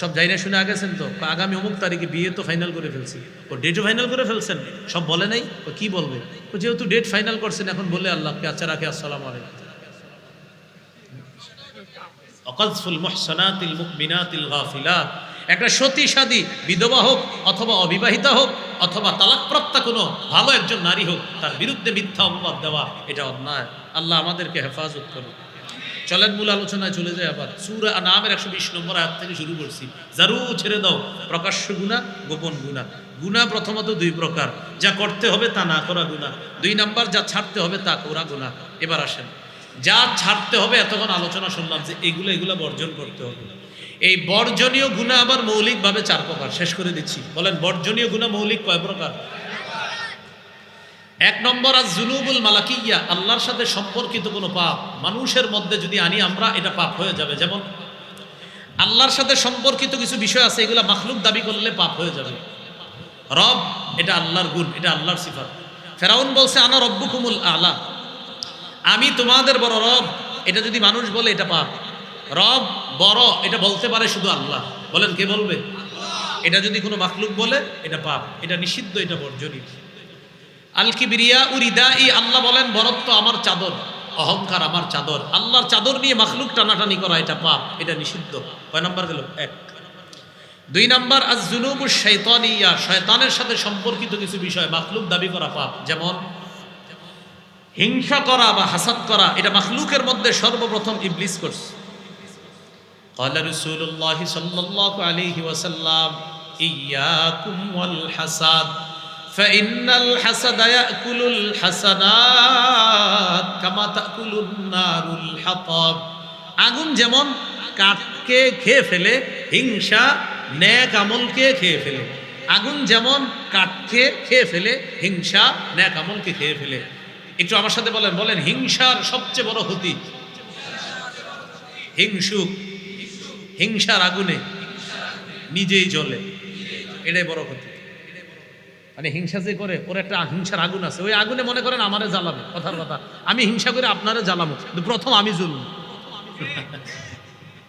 Speaker 1: সব যাই না শুনে আগেছেন তো? আগামী অমুক তারিখে বিয়ে তো ফাইনাল করে ফেলছি। ও ডেটও ফাইনাল করে ফেলছেন? সব বলে নাই? ও কি বলবে? ও যেহেতু ডেট ফাইনাল করছেন এখন বলে আল্লাহকে আচ্ছা রাখে, আসসালামু আলাইকুম। ওয়াকাযফুল মুহসানাতিল মুমিনাতিল গাফিলাত, একটা সতী সাদী বিধবা হোক অথবা অবিবাহিতা হোক অথবা তালাকপ্রাপ্তা কোনো ভালো একজন নারী হোক, তার বিরুদ্ধে মিথ্যা অপবাদ দেওয়া এটা অন্যায়। আল্লাহ আমাদেরকে হেফাজত করুন। চলেন মূল আলোচনায় চলে যায়। আবার সূরা আনআমের 120 নম্বর আয়াত থেকে শুরু করছি। জারু ছেড়ে দাও প্রকাশ্য গুনাহ, গোপন গুনাহ। গুনাহ প্রথমত 2 প্রকার, যা করতে হবে তা না করা গুনাহ। 2 নাম্বার যা ছাড়তে হবে তা করা গুনাহ। এবার আসেন, যা ছাড়তে হবে এতক্ষণ আলোচনা শুনলাম যে এগুলো বর্জন করতে হবে। এই বর্জনীয় গুনাহ আবার মৌলিকভাবে 4 প্রকার। শেষ করে দিচ্ছি, বলেন বর্জনীয় গুনাহ মৌলিক কয় প্রকার? 1 নম্বর আয-যুনুবুল মালাকিয়্যা, আল্লাহর সাথে সম্পর্কিত কোনো পাপ মানুষের মধ্যে যদি আনি আমরা, এটা পাপ হয়ে যাবে। যেমন আল্লাহর সাথে সম্পর্কিত কিছু বিষয় আছে, এগুলা মাখলুক দাবি করলে পাপ হয়ে যাবে। রব, এটা আল্লাহর গুণ, এটা আল্লাহর সিফাত। ফেরাউন বলছে আনা রব্বুকুমুল আ'লা, আমি তোমাদের বড় রব, এটা যদি মানুষ বলে এটা পাপ। রব বড় এটা বলতে পারে শুধু আল্লাহ, বলেন কে বলবে? এটা যদি কোনো মাখলুক বলে এটা পাপ, এটা নিষিদ্ধ, এটা বর্জনীয়। আল কিবরিয়া উরিদাই, আল্লাহ বলেন বরত্ব আমার চাদর, অহংকার আমার চাদর। আল্লাহর চাদর নিয়ে মাখলুক টানাটানি করা এটা পাপ, এটা নিষিদ্ধ। কয় নাম্বার গেল? 1। 2 নাম্বার আয-যুনুবুশ শাইতানিয়্যা, শয়তানের সাথে সম্পর্কিত কিছু বিষয় মাখলুক দাবি করা পাপ। যেমন হিংসা করা বা হাসাদ করা, এটা মাখলুকের মধ্যে সর্বপ্রথম ইবলিস করছে। قال رسول الله صلى الله عليه وسلم إياكم والحسد فإن الحسد يأكل الحسنات كما تأكل النار الحطب। আগুন যেমন কাঠকে খেয়ে ফেলে, হিংসা নেক আমলকে খেয়ে ফেলে। আগুন যেমন কাঠকে খেয়ে ফেলে, হিংসা নেক আমলকে খেয়ে ফেলে। একটু আমার সাথে বলেন, বলেন হিংসার সবচেয়ে বড় ক্ষতি। হিংসুক হিংসার আগুনে নিজেই জ্বলে, এটাই বড় ক্ষতি। মানে হিংসা যে করে, ওর একটা হিংসার আগুন আছে, ওই আগুনে মনে করেন আমারে জ্বালাবে। কথার কথা, আমি হিংসা করে আপনারে জ্বালাবো, কিন্তু প্রথম আমি জ্বলব।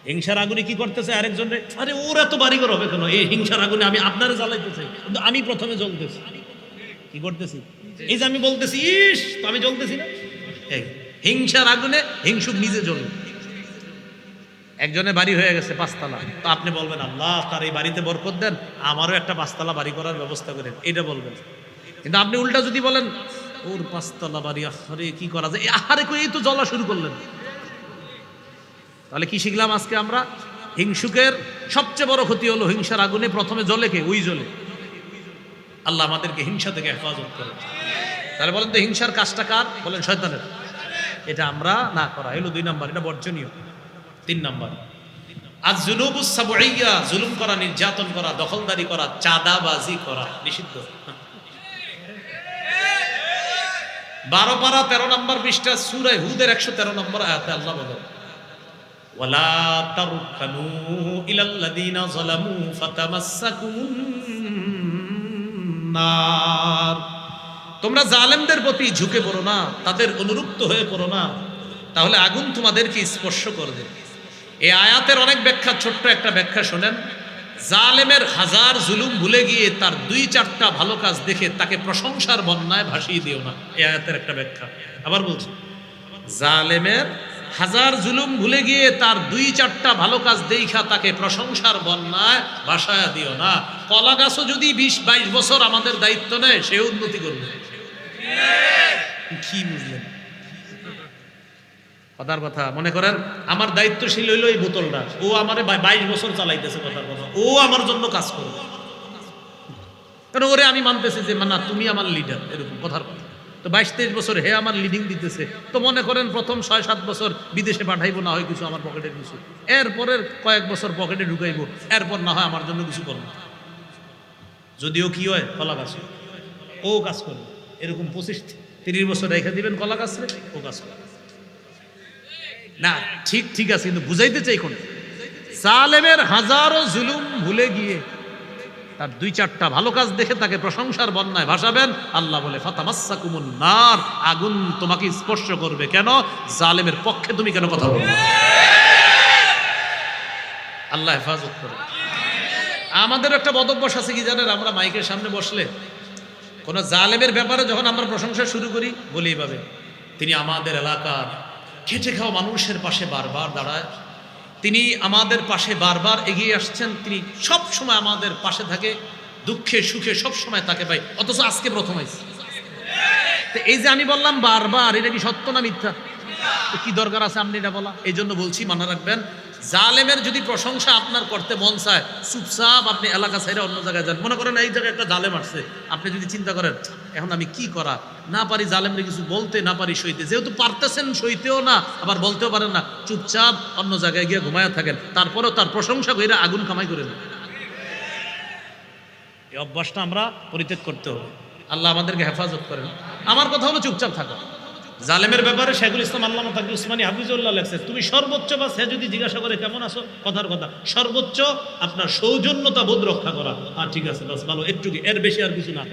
Speaker 1: হিংসার আগুনে কি করতেছে আরেকজন, আরে ওরা তো বাড়ি ঘর হবে কেন, এই হিংসার আগুনে আমি আপনারে জ্বালাইতে চাই, কিন্তু আমি প্রথমে জ্বলতেছি। কি করতেছি? এই যে আমি বলতেছি ইস, তো আমি জ্বলতেছি না। এই হিংসার আগুনে হিংসুক নিজে জ্বলবে। একজনের বাড়ি হয়ে গেছে 5 তলা, তো আপনি বলবেন আল্লাহ তার এই বাড়িতে বরকত দেন, আমারও একটা 5 তলা বাড়ি করার ব্যবস্থা করেন, এটা বলবেন। কিন্তু আপনি উল্টা যদি বলেন ওর 5 তলা বাড়ি, আরে কি করা যায়, আরে কই এই তো জ্বলা শুরু করলেন। তাহলে কি শিখলাম আজকে আমরা? হিংসুকের সবচেয়ে বড় ক্ষতি হলো হিংসার আগুনে প্রথমে জ্বলে কে? ওই জ্বলে। আল্লাহ আমাদেরকে হিংসা থেকে হেফাজত করে। তাহলে বলেন তো হিংসার কাজটা কার? বলেন শয়তানের। এটা আমরা না করা হলো 2 নাম্বার, এটা বর্জনীয়। 3 নাম্বার আয-যুনুবুস সাবঈয়্যা, জুলুম করা, নির্যাতন করা, দখলদারি করা, চাঁদাবাজি করা নিষিদ্ধ। 12 পারা 13 নম্বর পৃষ্ঠা সূরা হুদের 113 নম্বর আয়াতে আল্লাহ বলেন ওয়ালা তারকানু ইলাল্লাযীনা যালামু ফাতামাসসাকুমুন নার, তোমরা জালেমদের প্রতি ঝুঁকে পড়ো না, তাদের অনুরুক্ত হয়ে পড়ো না, তাহলে আগুন তোমাদেরকে স্পর্শ করবে। এই আয়াতের অনেক ব্যাখ্যা, ছোট্ট একটা ব্যাখ্যা শোনেন। জালেমের হাজার জুলুম ভুলে গিয়ে তার 2-4টা ভালো কাজ দেখে তাকে প্রশংসার বন্যায় ভাসিয়ে দিও না, এই আয়াতের একটা ব্যাখ্যা। আবার বলছি, জালেমের হাজার জুলুম ভুলে গিয়ে তার 2-4টা ভালো কাজ দেখা তাকে প্রশংসার বন্যায় ভাসায়া দিও না। কলা গাছও যদি 20-22 বছর আমাদের দায়িত্ব নেয়, সে উন্নতি করবে। কি বুঝলেন কথার কথা? মনে করেন আমার দায়িত্বশীল হইলো এই বোতলটা, ও আমারে 22 বছর চালাইতেছে, কথার কথা, ও আমার জন্য কাজ করবে, কারণ ওরে আমি মানতেছি যে না তুমি আমার লিডার, এরকম কথার কথা। তো
Speaker 2: তো 22-23 বছর হে আমার লিডিং দিতেছে, তো মনে করেন প্রথম 6-7 বছর বিদেশে পাঠাইবো, না হয় কিছু আমার পকেটের কিছু, এরপরের কয়েক বছর পকেটে ঢুকাইবো, এরপর না হয় আমার জন্য কিছু করবো। যদিও কি হয়, কলা গাছ ও কাজ করবে, এরকম 25-30 বছর রেখে দিবেন কলা গাছে, ও কাজ করবে না। ঠিক আছে, কিন্তু বুঝাইতে চাই কোন জালেমের হাজারো জুলুম ভুলে গিয়ে তার 2-4টা ভালো কাজ দেখে তাকে প্রশংসার বন্যায় ভাসাবেন। আল্লাহ বলে ফাতামাসসাকুমুন নার, আগুন তোমাকে স্পর্শ করবে। কেন? জালেমের পক্ষে তুমি কেন কথা বলবে? আল্লাহ হেফাজত করে। আমাদের একটা বদভ্যাস আছে কি জানেন, আমরা মাইকের সামনে বসলে কোন জালেমের ব্যাপারে যখন আমরা প্রশংসা শুরু করি, বলি এইভাবে, তিনি আমাদের এলাকার খেটে খাওয়া মানুষের পাশে বারবার দাঁড়ায়, তিনি আমাদের পাশে বারবার এগিয়ে আসছেন, তিনি সব সময় আমাদের পাশে থাকে, দুঃখে সুখে সব সময় তাকে পাই, অথচ আজকে প্রথম আইছে। তো এই যে আমি বললাম বারবার, এটা কি সত্য না মিথ্যা? তো কি দরকার আছে আপনি এটা বলা? এই জন্য বলছি, মনে রাখবেন, জালেমের যদি প্রশংসা আপনার করতে মন চায়, চুপচাপ আপনি এলাকা ছেড়ে অন্য জায়গায় যান। মনে করেন এই জায়গায় একটা জালেম আসছে, আপনি যদি চিন্তা করেন এখন আমি কি করা, না পারি জালেমরে কিছু বলতে, না পারি সইতে, যেহেতু পারতেছেন সইতেও না আবার বলতেও পারেন না, চুপচাপ অন্য জায়গায় গিয়ে ঘুমায়া থাকেন, তারপরেও তার প্রশংসা করে আগুন কামাই করে নেন। এই অভ্যাসটা আমরা পরিত্যাগ করতে হবে। আল্লাহ আমাদেরকে হেফাজত করেন। আমার কথা হলো চুপচাপ থাকা। জালেমের ব্যাপারে শেখুল ইসলাম আল্লামা তাকি উসমানী হাফিজুল্লাহ লেখছে, তুমি সর্বোচ্চ, বা সে যদি জিজ্ঞাসা করে কেমন আছো, কথার কথা সর্বোচ্চ আপনার সৌজন্যতা বোধ রক্ষা করা। আর ঠিক আছে, বাস ভালো, একটু কি, এর বেশি আর কিছু না।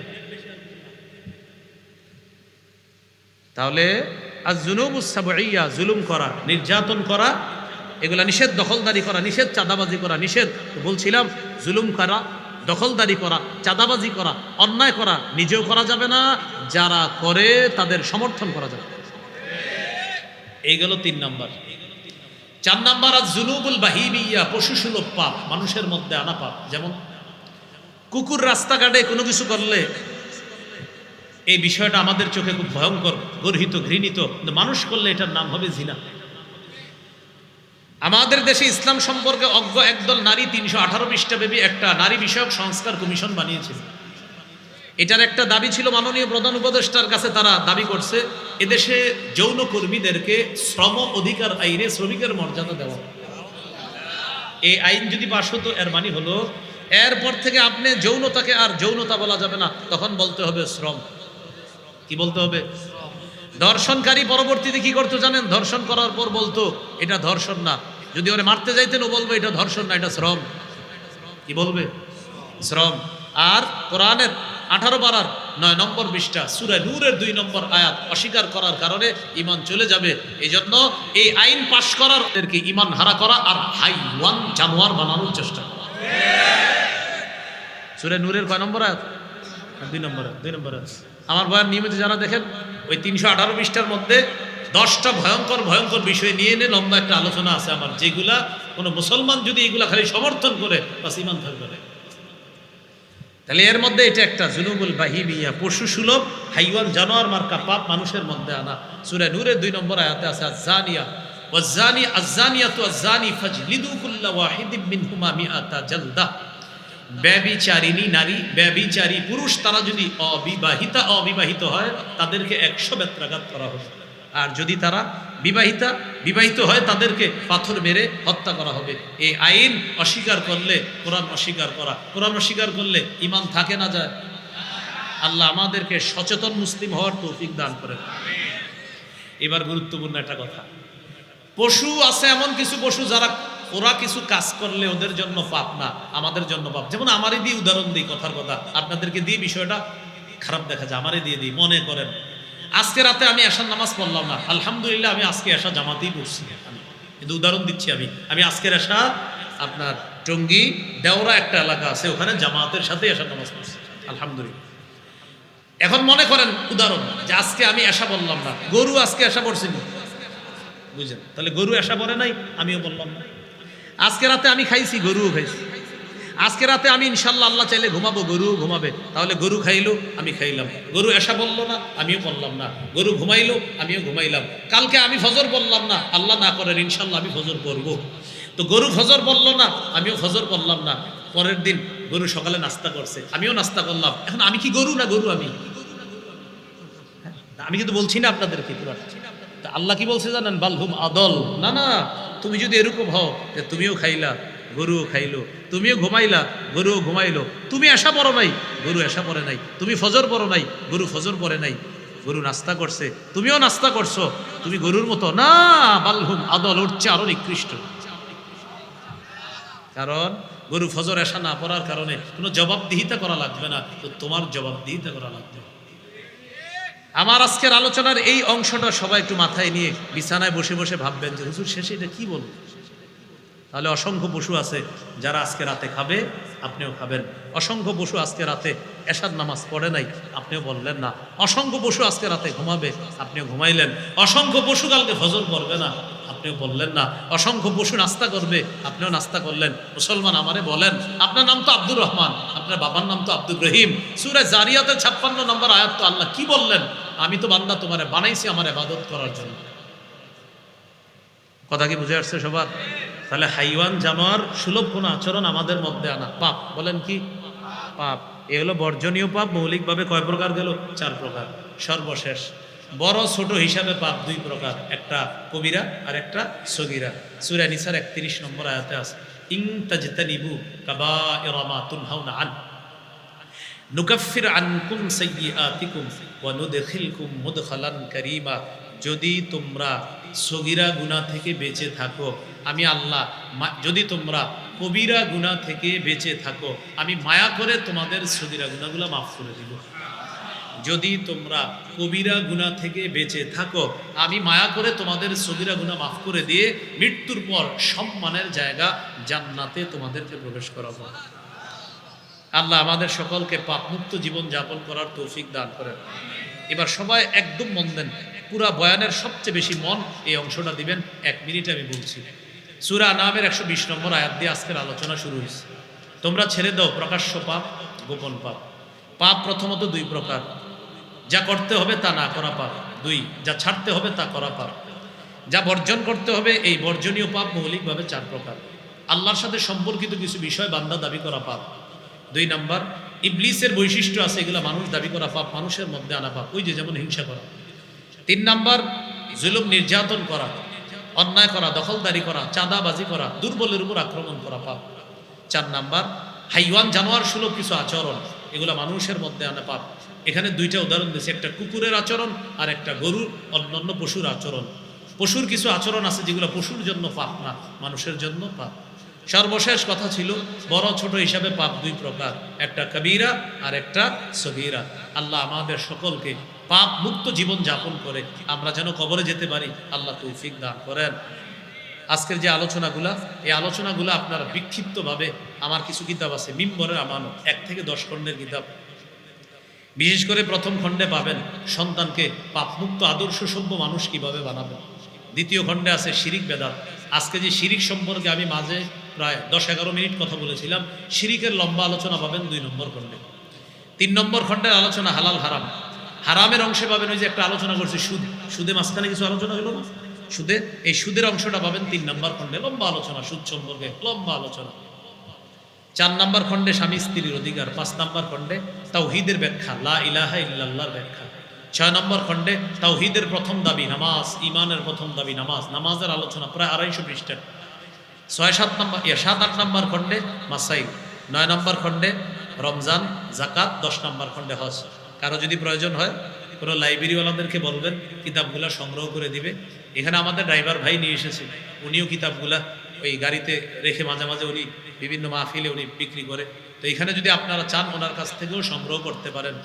Speaker 2: তাহলে আজ-জুনুবুস সাবঈয়া, জুলুম করা, নির্যাতন করা, এগুলা নিষেধ। দখলদারি করা নিষেধ, চাঁদাবাজি করা নিষেধ। বলছিলাম জুলুম করা, দখলদারি করা, চাঁদাবাজি করা, অন্যায় করা নিজেও করা যাবে না, যারা করে তাদের সমর্থন করা যাবে। এই গেল 3 নাম্বার। 4 নাম্বার আজ-জুনুবুল বাহিমিয়া, পশুসুলভ পাপ, মানুষের মধ্যে আনা পাপ। যেমন কুকুর রাস্তাঘাটে কোনো কিছু করলে, এই বিষয়টা আমাদের চোখে খুব ভয়ঙ্কর, গর্হিত, ঘৃণিত, কিন্তু মানুষ করলে এটার নাম হবে জিনা। আমাদের দেশে ইসলাম সম্পর্কে অজ্ঞ একদল নারী 318 পৃষ্ঠাব্যাপী একটা নারী বিষয়ক সংস্কার কমিশন বানিয়েছিল। এটার একটা দাবি ছিল মাননীয় প্রধান উপদেষ্টার কাছে, তারা দাবি করছে এদেশে যৌন কর্মীদেরকে শ্রম অধিকার আইনে শ্রমিকের মর্যাদা দেওয়া। এই আইন যদি পাশ হতো, এর মানে হলো এরপর থেকে আপনি যৌনতাকে আর যৌনতা বলা যাবে না, তখন বলতে হবে শ্রম। কি বলতে হবে? ধর্ষণকারী পরবর্তীতে কি করতো জানেন? ধর্ষণ করার পর বলতো এটা ধর্ষণ না, যদি ওরে মারতে যাইতেন ও বলবে এটা ধর্ষণ না, এটা শ্রম। কি বলবে? শ্রম। আর কোরআনের 18 পারার 9 নম্বর পৃষ্ঠা সূরা নূরের 2 নম্বর আয়াত অস্বীকার করার কারণে ঈমান চলে যাবে। এই জন্য এই আইন পাশ করার ওদেরকে ঈমান হারা করা আর হাইওয়ান, জানোয়ার বানানোর চেষ্টা করা। সূরা নূরের কয় নম্বর আয়াত? 2 নম্বর আয়াত। আমার বয়ান নিয়মিত যারা দেখেন, ওই 318 পৃষ্ঠার মধ্যে 10টা ভয়ঙ্কর ভয়ঙ্কর বিষয় নিয়ে এনে লম্বা একটা আলোচনা আছে আমার, যেগুলা কোনো মুসলমান যদি এগুলা খালি সমর্থন করে, বাস ঈমান থাকবে না। তাহলে এর মধ্যে এটা একটা জুনুবুল বাহিমিয়া, পশু সুলভ, হাইওয়ান, জানোয়ার মার্কা পাপ মানুষের মধ্যে আনা। সূরা নূরের 2 নম্বর আয়াতে আছে আয-যানিয়া ওয়াজ-যানি আয-যানিয়াতু আয-যানি ফাজলিদু কুল্লা ওয়াহিদিম মিনহুমা মিআতা জালদা। ব্যভিচারিণী নারী, ব্যভিচারী পুরুষ, তারা যদি অবিবাহিত হয় তাদেরকে 100 বেত্রাঘাত করা হবে। আর যদি তারা বিবাহিত হয় তাদেরকে পাথর মেরে হত্যা করা হবে। এই আইন অস্বীকার করলে কোরআন অস্বীকার করা। কোরআন অস্বীকার করলে ঈমান থাকে না যায়? আল্লাহ আমাদেরকে সচেতন মুসলিম হওয়ার তৌফিক দান করেন। এবার গুরুত্বপূর্ণ একটা কথা, পশু আছে এমন কিছু পশু যারা ওরা কিছু কাজ করলে ওদের জন্য পাপ না, আমাদের জন্য পাপ। যেমন আমারই দিয়ে উদাহরণ দিই, কথার কথা, আপনাদেরকে দিয়ে বিষয়টা খারাপ দেখা যায়, আমারই দিয়ে দিই। মনে করেন আজকে রাতে আমি এশার নামাজ পড়লাম না, আলহামদুলিল্লাহ আমি আজকে এশা জামাতেই পড়ছি, কিন্তু উদাহরণ দিচ্ছি আমি আজকের এশা আপনার টঙ্গী দেওরা একটা এলাকা আছে, ওখানে জামাতের সাথে এশার নামাজ পড়ছি, আলহামদুলিল্লাহ। এখন মনে করেন উদাহরণ যে আজকে আমি এশা বললাম না, গরু আজকে এশা পড়ছি না, বুঝলেন? তাহলে গরু এশা পড়ে নাই, আমিও বললাম না। আজকে রাতে আমি খাইছি, গরুও খাইছি। আজকে রাতে আমি ইনশাল্লাহ আল্লাহ চাইলে ঘুমাবো, গরুও ঘুমাবে। তাহলে গরু খাইলো, আমি খাইলাম। গরু এশা বললো না, আমিও বললাম না। গরু ঘুমাইলো, আমিও ঘুমাইলাম। কালকে আমি ফজর বললাম না, আল্লাহ না করেন ইনশাল্লাহ আমি ফজর পড়বো। তো গরু ফজর বললো না, আমিও ফজর বললাম না। পরের দিন গরু সকালে নাস্তা করছে, আমিও নাস্তা করলাম। এখন আমি কি গরু না গরু? আমি আমি কিন্তু বলছি না আপনাদেরকে পুরা। তা আল্লাহ কি বলছে জানেন? বালহুম আদল। না না, তুমি যদি এরকম হও যে তুমিও খাইলা, গরুও খাইলো, তুমিও ঘুমাইলা, গরুও ঘুমাইলো, তুমি এসা পড়ো নাই, গরু এসা পড়ে নাই, তুমি ফজর পড়ো নাই, গরু ফজর পড়ে নাই, গরু নাস্তা করছে, তুমিও নাস্তা করছো, তুমি গরুর মতো না। বালহুম আদল, উঠছে আরো নিকৃষ্ট। কারণ গরু ফজর এসা না পড়ার কারণে কোনো জবাবদিহিতা করা লাগবে না, তো তোমার জবাবদিহিতা করা লাগবে। আমার আজকের আলোচনার এই অংশটা সবাই একটু মাথায় নিয়ে বিছানায় বসে বসে ভাববেন যে হুজুর শেষে এটা কি বলবো। তাহলে অসংখ্য পশু আছে যারা আজকে রাতে খাবে, আপনিও খাবেন। অসংখ্য পশু আজকে রাতে এশার নামাজ পড়ে নাই, আপনিও বললেন না। অসংখ্য পশু আজকে রাতে ঘুমাবে, আপনিও ঘুমাইলেন। অসংখ্য পশু কালকে ফজর পড়বে না, আপনিও বললেন না। অসংখ্য পশু নাস্তা করবে, আপনিও নাস্তা করলেন। মুসলমান আমারে বলেন, আপনার নাম তো আব্দুর রহমান, আপনার বাবার নাম তো আব্দুর রহিম। সূরা জারিয়াতের 56 নম্বর আয়াত তো আল্লাহ কি বললেন? আমি তো বান্দা তোমারে বানাইছি আমার ইবাদত করার জন্য। কথা কি বুঝে আসছে সবার? তাহলে হাইওয়ান জানোয়ার সুলভ কোনো আচরণ আমাদের মধ্যে আনা পাপ। বলেন কি পাপ? এ হলো বর্জনীয় পাপ। মৌলিকভাবে কয় প্রকার গেল? 4 প্রকার। সর্বশেষ বড় ছোট হিসাবে পাপ 2 প্রকার, একটা কবিরা আর একটা সগীরা। সূরা নিসার 31 নম্বর আয়াতে আছে, ইন তাজতানিবু কাবাইরা মা তুনহাউনা আন নুকাফির আনকুম সাইয়্যাতিকুম ওয়া নুদখিলকুম মুদখালান কারীমা। যদি তোমরা সগীরা গুনাহ থেকে বেঁচে থাকো, আমি আল্লাহ যদি তোমরা কবিরা গুনাহ থেকে বেঁচে থাকো, আমি মায়া করে তোমাদের সগীরা গুনাহগুলো মাফ করে দিব। যদি তোমরা কবিরা গুনাহ থেকে বেঁচে থাকো, আমি মায়া করে তোমাদের সগীরা গুনাহ মাফ করে দিয়ে মৃত্যুর পর সম্মানের জায়গা জান্নাতে তোমাদেরকে প্রবেশ করাবো। আল্লাহ আমাদের সকলকে পাপমুক্ত জীবন যাপন করার তৌফিক দান করেন। এবার সবাই একদম মন দেন, পুরা বয়ানের সবচেয়ে বেশি মন এই অংশটা দিবেন। 1 মিনিট আমি বলছি। সূরা আনামের 120 নম্বর আয়াত দিয়ে আজকের আলোচনা শুরু হয়েছে। তোমরা ছেড়ে দাও প্রকাশ্য পাপ, গোপন পাপ। পাপ প্রথমত 2 প্রকার, যা করতে হবে তা না করা পাপ। 2, যা ছাড়তে হবে তা করা পাপ। যা বর্জন করতে হবে, এই বর্জনীয় পাপ মৌলিকভাবে 4 প্রকার। আল্লাহর সাথে সম্পর্কিত কিছু বিষয় বান্দা দাবি করা পাপ। 2 নাম্বার, ইবলিসের বৈশিষ্ট্য আছে, এগুলা মানুষ দাবি করা পাপ, মানুষের মধ্যে আনা পাপ, ওই যে যেমন হিংসা করা। 3 নাম্বার, জুলুম নির্যাতন করা, অন্যায় করা, দখলদারি করা, চাঁদাবাজি করা, দুর্বলের উপর আক্রমণ করা পাপ। 4 নাম্বার, হাইওয়ান জানোয়ার সুলভ কিছু আচরণ, এগুলা মানুষের মধ্যে আনা পাপ। এখানে 2টা উদাহরণ দিয়েছে, একটা কুকুরের আচরণ আর একটা গরুর অন্যান্য পশুর আচরণ। পশুর কিছু আচরণ আছে যেগুলো পশুর জন্য পাপ না, মানুষের জন্য পাপ। সর্বশেষ কথা ছিল বড় ছোট হিসাবে পাপ 2 প্রকার, একটা কবিরা আর একটা সগীরা। আল্লাহ আমাদের সকলকে পাপ মুক্ত জীবন যাপন করে আমরা যেন কবরে যেতে পারি, আল্লাহ তৌফিক দান করেন। আজকের যে আলোচনাগুলা, এই আলোচনাগুলো আপনারা বিক্ষিপ্তভাবে, আমার কিছু কিতাব আছে মিম্বরের আমানত, 1 থেকে 10 খণ্ডের কিতাব। বিশেষ করে প্রথম খণ্ডে পাবেন সন্তানকে পাপমুক্ত আদর্শ সভ্য মানুষ কিভাবে বানাবেন। 2য় খণ্ডে আছে শিরিক বেদাত। আজকে যে শিরিক সম্পর্কে আমি মাঝে প্রায় 10-11 মিনিট কথা বলেছিলাম, শিরিকের লম্বা আলোচনা পাবেন 2 নম্বর খণ্ডে। 3 নম্বর খণ্ডের আলোচনা হালাল হারাম। হারামের অংশে পাবেন ওই যে একটা আলোচনা করছি সুদ, সুদে মাঝখানে কিছু আলোচনা হলো না, সুদে, এই সুদের অংশটা পাবেন 3 নম্বর খণ্ডে, লম্বা আলোচনা, সুদ সম্পর্কে লম্বা আলোচনা। 4 নম্বর খণ্ডে স্বামী স্ত্রীর অধিকার। 5 নম্বর খণ্ডে তাওহীদের ব্যাখ্যা, লা ইলাহা ইল্লাল্লাহর ব্যাখ্যা। 6 নম্বর খণ্ডে তাওহীদের প্রথম দাবি নামাজ, ঈমানের প্রথম দাবি নামাজ, নামাজের আলোচনা প্রায় 250 পৃষ্ঠা। 7-8 নম্বর খণ্ডে মাসাইল। 9 নম্বর খণ্ডে রমজান, জাকাত। 10 নম্বর খণ্ডে হজ। কারো যদি প্রয়োজন হয় কোনো লাইব্রেরিওয়ালাদেরকে বলবেন কিতাবগুলা সংগ্রহ করে দিবে। এখানে আমাদের ড্রাইভার ভাই নিয়ে এসেছে, উনিও কিতাবগুলা ওই গাড়িতে রেখে মাঝে মাঝে উনি বিভিন্ন মাহফিলে উনি বিক্রি করে। তো এখানে যদি আপনারা চান ওনার কাছ থেকেও সংগ্রহ করতে পারেন।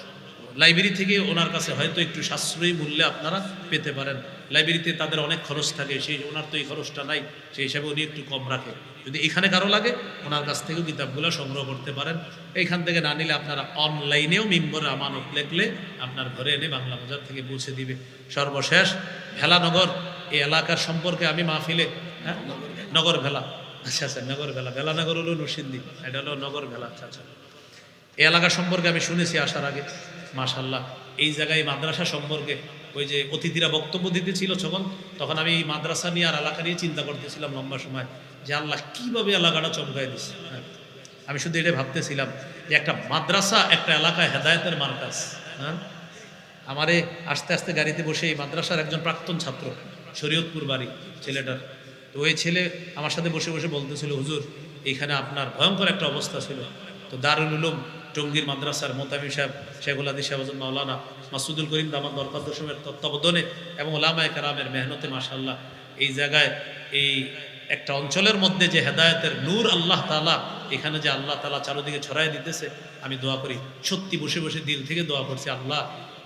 Speaker 2: লাইব্রেরি থেকে ওনার কাছে হয়তো একটু সাশ্রয়ী মূল্যে আপনারা পেতে পারেন। লাইব্রেরিতে তাদের অনেক খরচ থাকে, সেই ওনার তো এই খরচটা নাই, সেই হিসাবে উনি একটু কম রাখে। যদি এখানে কারো লাগে ওনার কাছ থেকেও কিতাবগুলো সংগ্রহ করতে পারেন। এইখান থেকে না নিলে আপনারা অনলাইনেও মিম্বরের আমানত লিখলে আপনার ঘরে এনে বাংলা বাজার থেকে পৌঁছে দিবে। সর্বশেষ ভেলানগর, এই এলাকার সম্পর্কে আমি মাহফিলে, নগর ভেলা, আচ্ছা আচ্ছা নগর ভেলা, ভেলানগর হলো নরসিংদী, এটা হলো নগর ভেলা। আচ্ছা আচ্ছা, এই এলাকা সম্পর্কে আমি শুনেছি আসার আগে, মাশাআল্লাহ। এই জায়গায় মাদ্রাসা সম্পর্কে ওই যে অতিথিরা বক্তব্য দিতেছিল তখন আমি এই মাদ্রাসা নিয়ে আর এলাকা নিয়ে চিন্তা করতেছিলাম লম্বা সময়, যে আল্লাহ কিভাবে এলাকাটা চমকাই দিচ্ছে। আমি শুধু এটা ভাবতেছিলাম যে একটা মাদ্রাসা একটা এলাকায় হেদায়েতের মার্কাজ। হ্যাঁ, আমারে আস্তে আস্তে গাড়িতে বসে এই মাদ্রাসার একজন প্রাক্তন ছাত্র, শরীয়তপুর বাড়ি ছেলেটার। তো ওই ছেলে আমার সাথে বসে বসে বলতেছিল, হুজুর এইখানে আপনার ভয়ঙ্কর একটা অবস্থা ছিল। তো দারুল উলুম টঙ্গীর মাদ্রাসার মোতামি সাহেব, শেখুল হাদিস শাহবাজ মাওলানা মাসুদুল করিম দামান দরকার দশমের তত্ত্বাবধানে এবং ওলামায়ে কেরামের মেহনতে মাশাআল্লাহ এই জায়গায় এই একটা অঞ্চলের মধ্যে যে হেদায়েতের নূর আল্লাহ তাআলা এখানে যে আল্লাহ তাআলা চারদিকে ছড়াই দিতেছে, আমি দোয়া করি, সত্যি বসে বসে দিল থেকে দোয়া করছি, আল্লাহ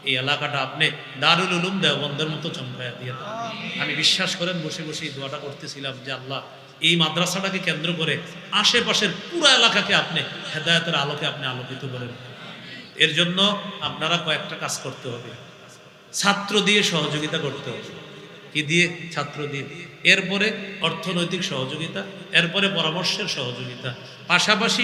Speaker 2: এই এলাকাটা আপনি দারুল উলুম দেওবন্দের মতো চমকায়া দিয়ে দেন। আমি বিশ্বাস করেন বসে বসে এই দোয়াটা করতেছিলাম যে আল্লাহ এই মাদ্রাসাটাকে কেন্দ্র করে আশেপাশের পুরো এলাকাকে আপনি হেদায়েতের আলোকে আপনি আলোকিত করেন। এর জন্য আপনারা কয়েকটা কাজ করতে হবে। ছাত্র দিয়ে সহযোগিতা করতে হবে। কি দিয়ে? ছাত্র দিয়ে। এরপরে অর্থনৈতিক সহযোগিতা, এরপরে পরামর্শের সহযোগিতা। পাশাপাশি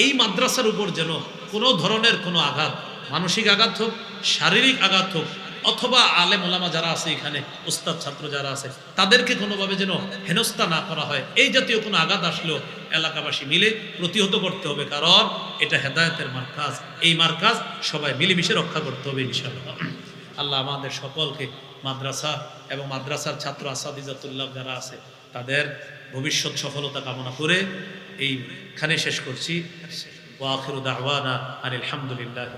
Speaker 2: এই মাদ্রাসার উপর যেন কোনো ধরনের কোনো আঘাত, মানসিক আঘাত হোক, শারীরিক আঘাত হোক, অথবা আলেম ওলামা যারা আছে এখানে, উস্তাদ ছাত্র যারা আছে, তাদেরকে কোনোভাবে যেন হেনস্থা না করা হয়, এই জাতীয় কোনো আঘাত আসলেও এলাকাবাসী মিলে প্রতিহত করতে হবে। কারণ এটা হেদায়েতের মার্কাজ। এই মার্কাজ সবাই মিলেমিশে রক্ষা করতে হবে ইনশাআল্লাহ। আল্লাহ আমাদের সকলকে মাদ্রাসা এবং মাদ্রাসার ছাত্র আসাদিজাতুল্লাহ যারা আছে তাদের ভবিষ্যৎ সফলতা কামনা করে এইখানে শেষ করছি। ওয়া আখিরু দাওয়ানা আনিল হামদুলিল্লাহি।